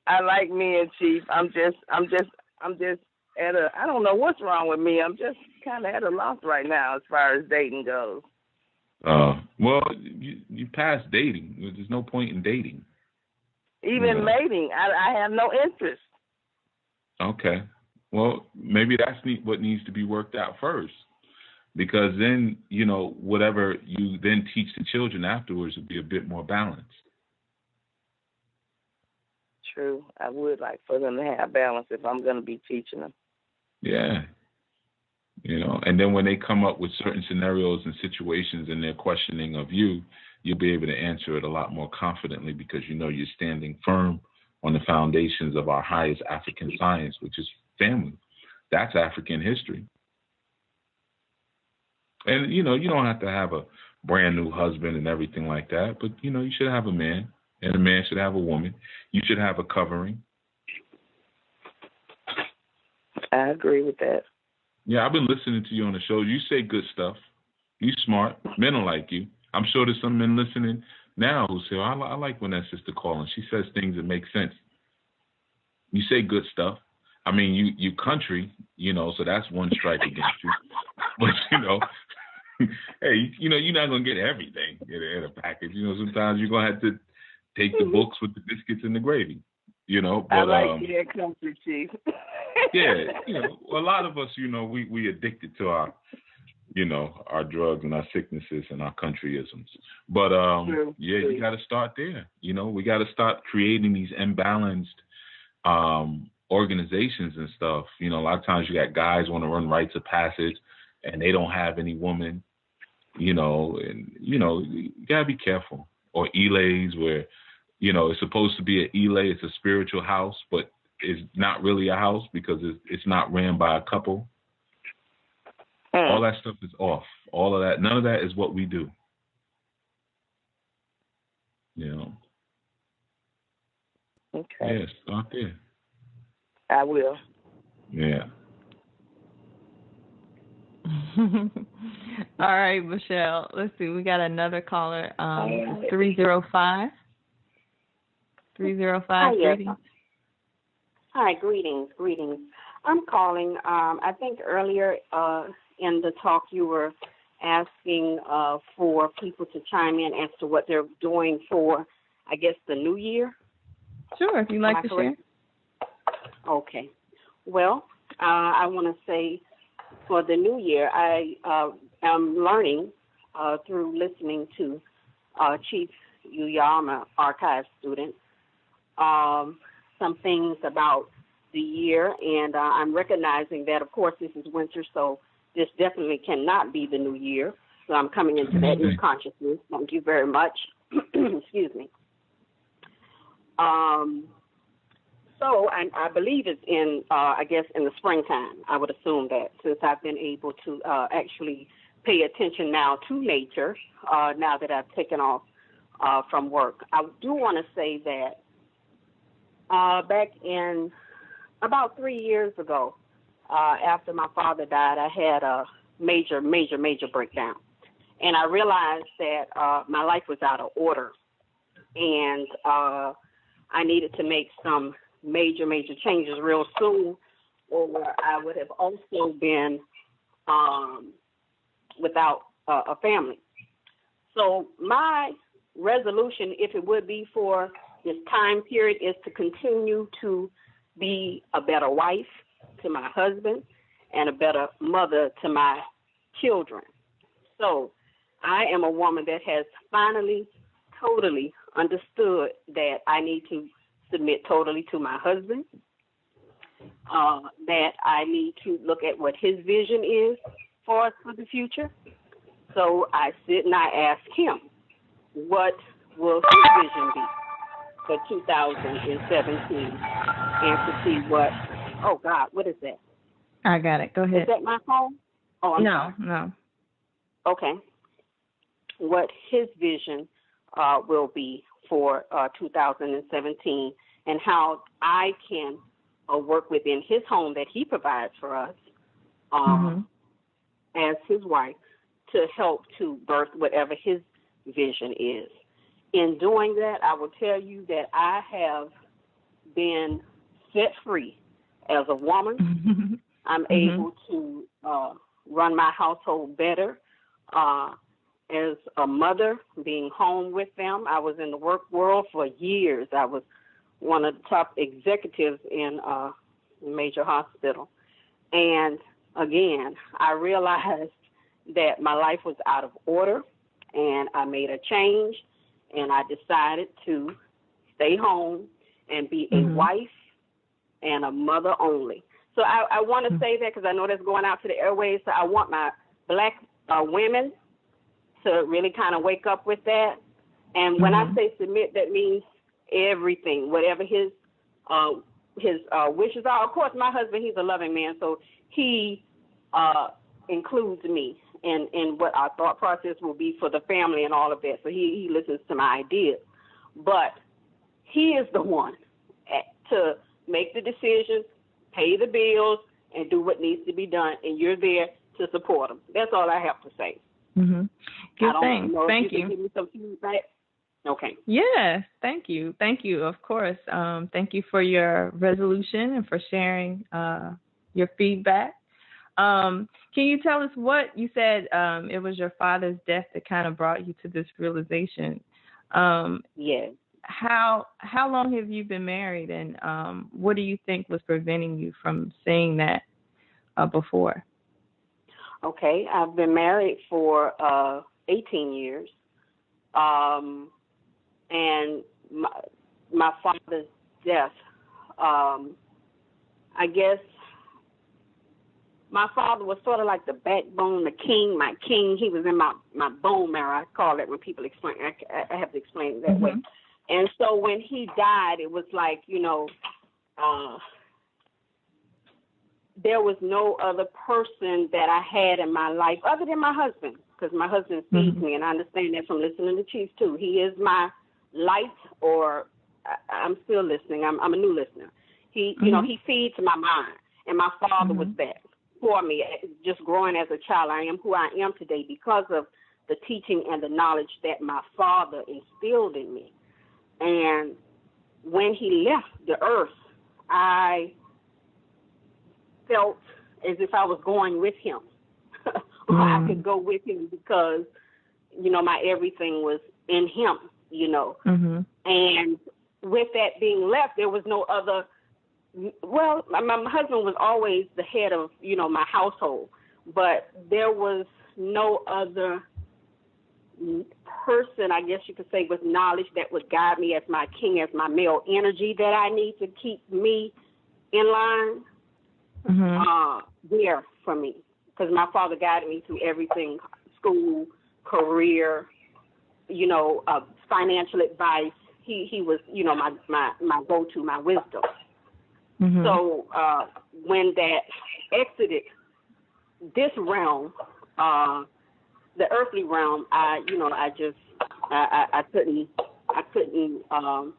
I like men, Chief. I'm just I don't know what's wrong with me. I'm just kind of at a loss right now as far as dating goes. Well, you passed dating. There's no point in dating. Even mating, I have no interest. Okay. Well, maybe that's what needs to be worked out first. Because then, whatever you then teach the children afterwards will be a bit more balanced. True. I would like for them to have balance if I'm going to be teaching them. Yeah. And then when they come up with certain scenarios and situations and they're questioning of you, you'll be able to answer it a lot more confidently because you're standing firm on the foundations of our highest African science, which is family. That's African history. And, you don't have to have a brand new husband and everything like that, but, you should have a man, and a man should have a woman. You should have a covering. I agree with that. Yeah, I've been listening to you on the show. You say good stuff. You smart. Men are like you. I'm sure there's some men listening now who say, I like when that sister calling. She says things that make sense. You say good stuff. I mean, you country, so that's one strike against you. But, hey, you're not going to get everything in a package. Sometimes you're going to have to take the books with the biscuits and the gravy, But, I like your country, Chief. Yeah, a lot of us, we addicted to our, our drugs and our sicknesses and our countryisms. But, True. You got to start there. We got to start creating these imbalanced organizations and stuff. A lot of times you got guys want to run rites of passage and they don't have any woman, you got to be careful. Or Elays where, it's supposed to be an Elay, it's a spiritual house, but it's not really a house because it's not ran by a couple. All that stuff is off. All of that. None of that is what we do. Okay. Yeah, start there. I will. Yeah. All right, Michelle. Let's see. We got another caller. 305. 305. Hi, yes. Greetings. Hi, greetings. I'm calling. I think earlier in the talk you were asking for people to chime in as to what they're doing for, I guess, the new year. Sure, if you'd like to share. Okay. Well, I want to say for the new year, I am learning through listening to Chief Uyama, archive student, some things about the year, and I'm recognizing that, of course, this is winter, so this definitely cannot be the new year. So I'm coming into that new consciousness. Thank you very much. Excuse me. So I believe it's in, I guess, in the springtime. I would assume that since I've been able to actually pay attention now to nature, now that I've taken off from work. I do want to say that back in about 3 years ago, after my father died, I had a major breakdown. And I realized that my life was out of order. And I needed to make some major changes real soon, or I would have also been without a family. So my resolution, if it would be for this time period, is to continue to be a better wife to my husband and a better mother to my children. So I am a woman that has finally totally understood that I need to submit totally to my husband, that I need to look at what his vision is for us for the future. So I sit and I ask him, what will his vision be for 2017? And to see what, oh God, what is that? I got it. Go ahead. Is that my phone? Oh, I'm sorry. No. Okay. What his vision will be for 2017 and how I can work within his home that he provides for us as his wife to help to birth whatever his vision is. In doing that, I will tell you that I have been set free as a woman, I'm able to run my household better. As a mother, being home with them, I was in the work world for years. I was one of the top executives in a major hospital. And again, I realized that my life was out of order, and I made a change, and I decided to stay home and be a wife and a mother only. So I want to say that because I know that's going out to the airways. So I want my black women to really kind of wake up with that. And when I say submit, that means everything, whatever his wishes are. Of course, my husband, he's a loving man, so he includes me in what our thought process will be for the family and all of that. So he listens to my ideas. But he is the one to make the decisions, pay the bills, and do what needs to be done, and you're there to support him. That's all I have to say. Good thing. Thank you. Give me some feedback. Okay. Yeah, thank you. Thank you, of course. Thank you for your resolution and for sharing your feedback. Can you tell us what you said? It was your father's death that kind of brought you to this realization. Yes. How long have you been married, and what do you think was preventing you from saying that before? Okay, I've been married for 18 years, and my father's death, I guess my father was sort of like the backbone, the king, my king. He was in my bone marrow. I call it when people explain. I have to explain it that way. And so when he died, it was like, there was no other person that I had in my life other than my husband, because my husband feeds me, and I understand that from listening to Chief too. He is my light, or I'm still listening. I'm a new listener. He, he feeds my mind, and my father was that for me. Just growing as a child, I am who I am today because of the teaching and the knowledge that my father instilled in me. And when he left the earth, I felt as if I was going with him. I could go with him because, my everything was in him, And with that being left, there was no other. Well, my husband was always the head of, my household, but there was no other person, I guess you could say, with knowledge that would guide me as my king, as my male energy that I need to keep me in line. There for me, because my father guided me through everything: school, career, financial advice. He was, my go-to, my wisdom. So when that exited this realm, the earthly realm, I couldn't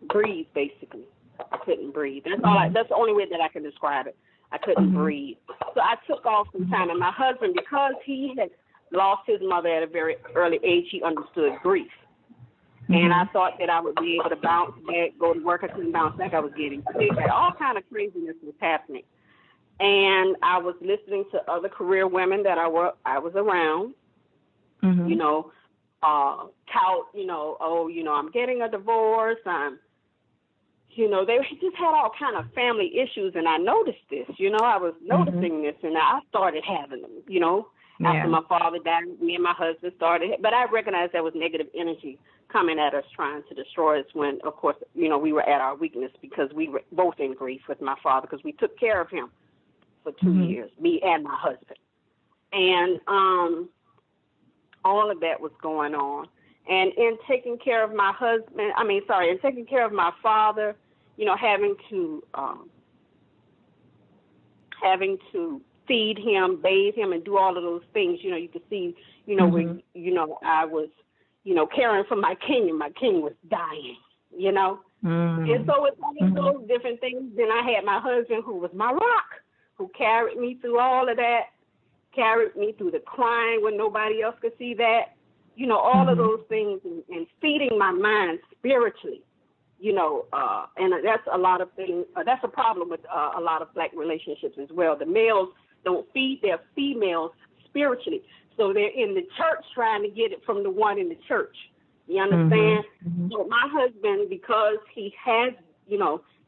breathe. Basically, I couldn't breathe. That's the only way that I can describe it. I couldn't breathe. So I took off some time, and my husband, because he had lost his mother at a very early age, he understood grief. And I thought that I would be able to bounce back, go to work. I couldn't bounce back. I was getting sick. All kind of craziness was happening. And I was listening to other career women that I was around, tout, I'm getting a divorce. They just had all kind of family issues, and I noticed this. I was noticing this, and I started having them. After my father died, me and my husband started. But I recognized there was negative energy coming at us, trying to destroy us. When, of course, we were at our weakness because we were both in grief with my father, because we took care of him for 2 years, me and my husband, and all of that was going on. And in taking care of my in taking care of my father, having to feed him, bathe him, and do all of those things, you could see, when, I was, caring for my king, and my king was dying, And so it's all those different things. Then I had my husband, who was my rock, who carried me through all of that, carried me through the crying when nobody else could see that. All of those things, and feeding my mind spiritually, and that's a lot of things. That's a problem with a lot of black relationships as well. The males don't feed their females spiritually. So they're in the church trying to get it from the one in the church. You understand? Mm-hmm. So my husband, because he has,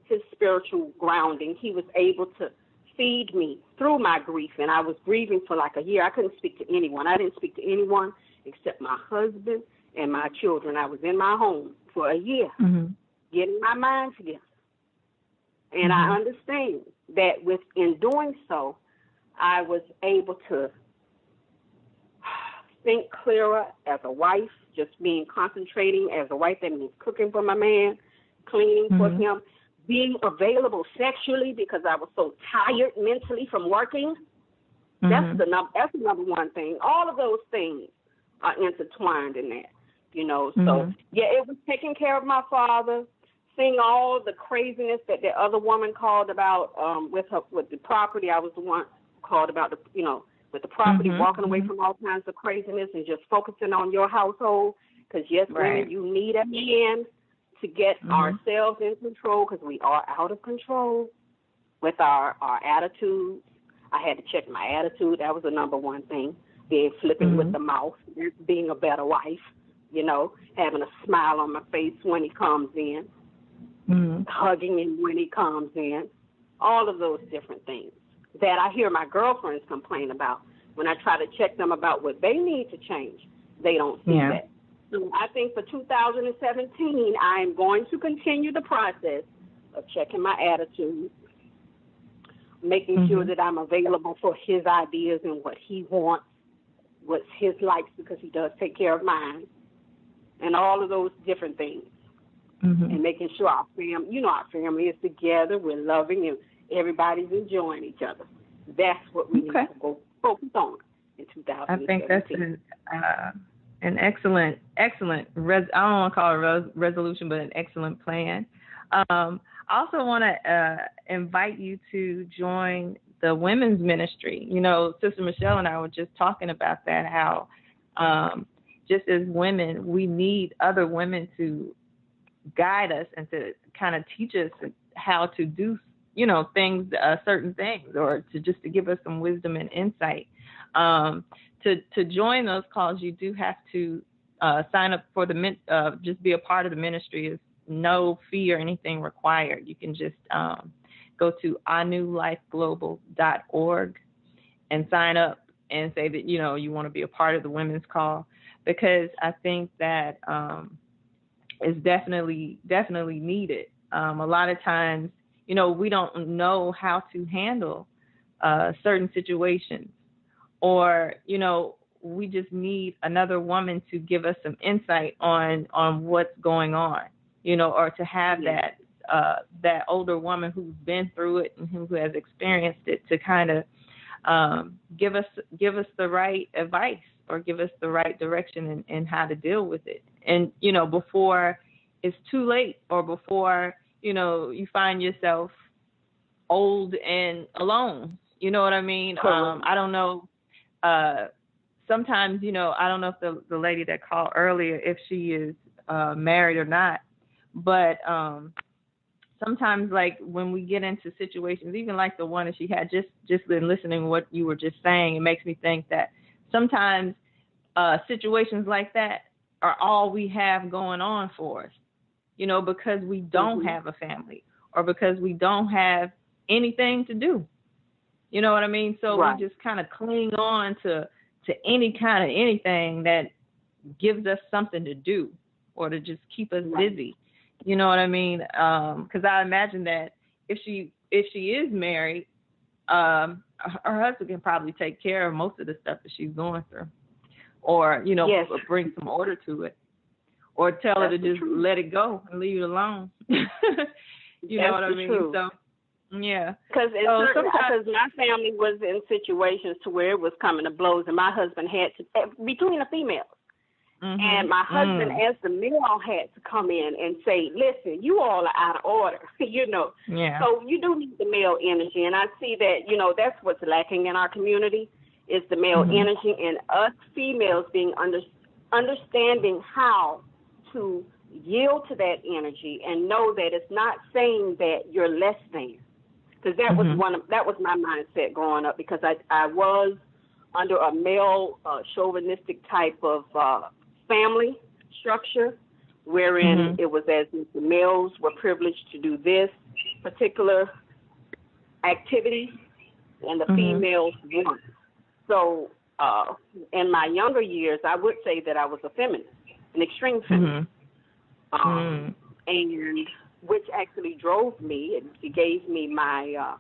his spiritual grounding, he was able to feed me through my grief. And I was grieving for like a year. I couldn't speak to anyone. I didn't speak to anyone except my husband and my children. I was in my home for a year, getting my mind together. And I understand that in doing so, I was able to think clearer as a wife, just concentrating as a wife. That means cooking for my man, cleaning for him, being available sexually because I was so tired mentally from working. That's another one thing. All of those things are intertwined in that, So, it was taking care of my father, seeing all the craziness that the other woman called about with the property. I was the one called about with the property, walking away from all kinds of craziness and just focusing on your household. Because, yes, women, you need a man to get ourselves in control because we are out of control with our attitudes. I had to check my attitude. That was the number one thing. Being flippant with the mouth, being a better wife, having a smile on my face when he comes in, hugging him when he comes in, all of those different things that I hear my girlfriends complain about. When I try to check them about what they need to change, they don't see that. So I think for 2017, I am going to continue the process of checking my attitude, making sure that I'm available for his ideas and what he wants, what's his likes, because he does take care of mine, and all of those different things. And making sure our family is together, we're loving, and everybody's enjoying each other. That's what we need to go focus on in 2017. I think that's an excellent, I don't want to call it a resolution, but an excellent plan. I also want to invite you to join the women's ministry. Sister Michelle and I were just talking about that, how just as women, we need other women to guide us and to kind of teach us how to do, things, certain things, or to give us some wisdom and insight. To join those calls, you do have to sign up for just be a part of the ministry. Is no fee or anything required. You can just go to onewlifeglobal.org and sign up and say that, you want to be a part of the women's call, because I think that is definitely needed. A lot of times, we don't know how to handle certain situations, or, we just need another woman to give us some insight on what's going on, or to have that older woman who's been through it and who has experienced it to kind of give us the right advice or give us the right direction in how to deal with it. And, before it's too late, or before, you find yourself old and alone. You know what I mean? I don't know. Sometimes, I don't know if the lady that called earlier, if she is married or not, but sometimes, like, when we get into situations, even like the one that she had, just been listening to what you were just saying, it makes me think that sometimes situations like that are all we have going on for us, because we don't have a family, or because we don't have anything to do. You know what I mean? So we just kind of cling on to any kind of anything that gives us something to do, or to just keep us busy. You know what I mean? Because I imagine that if she is married, her husband can probably take care of most of the stuff that she's going through, or bring some order to it, or tell her to just let it go and leave it alone. You know what I mean? Truth. So. Yeah, because my family was in situations to where it was coming to blows, and my husband had to, between the females, and my husband as the male had to come in and say, listen, you all are out of order, Yeah. So you do need the male energy, and I see that, that's what's lacking in our community is the male energy, and us females being understanding how to yield to that energy and know that it's not saying that you're less than. because that was that was my mindset growing up, because I was under a male chauvinistic type of family structure, wherein it was as if the males were privileged to do this particular activity and the females weren't. So in my younger years, I would say that I was a feminist, an extreme feminist, and which actually drove me. It gave me my,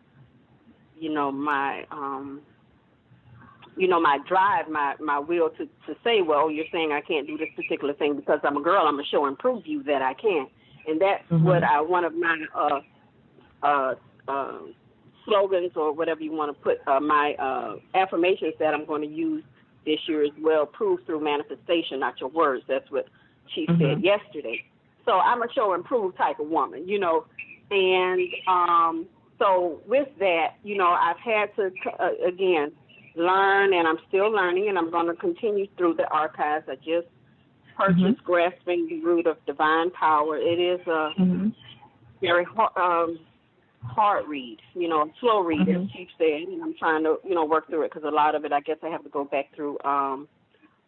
my drive, my will to say, well, you're saying I can't do this particular thing because I'm a girl. I'm gonna show and prove you that I can, and that's what one of my slogans, or whatever you want to put, my affirmations that I'm going to use this year as well. Prove through manifestation, not your words. That's what she said yesterday. So I'm a show and prove type of woman, and so with that, I've had to again learn, and I'm still learning, and I'm going to continue through the archives. I just purchased Grasping the Root of Divine Power. It is a very hard read, slow read, as Chief said, and I'm trying to, work through it, because a lot of it, I guess I have to go back through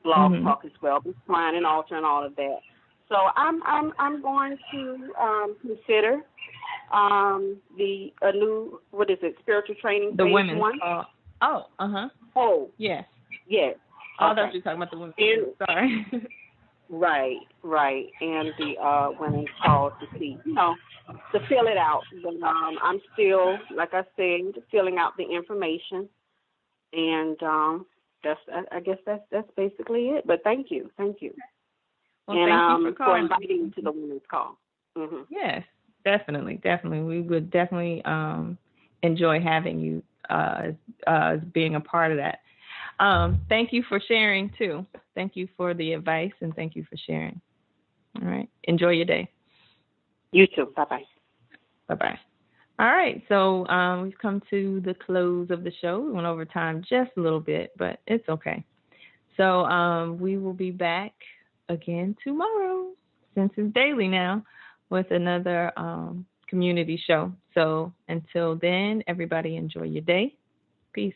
blog talk as well, decline and alter and all of that. So I'm going to consider the new, what is it, spiritual training, the phase women's 1. Oh, yes. Yes. Oh, that's what you're talking about, the women's. Sorry. Right. And the women's call to see, to fill it out. But I'm still, like I said, filling out the information, and I guess that's basically it. But thank you. Well, and thank you for inviting me to the women's call. Yes, definitely. We would definitely enjoy having you as being a part of that. Thank you for sharing too. Thank you for the advice, and thank you for sharing. All right. Enjoy your day. You too. Bye-bye. Bye-bye. All right. So we've come to the close of the show. We went over time just a little bit, but it's okay. So we will be back again tomorrow, since it's daily now, with another community show. So until then, everybody enjoy your day. Peace.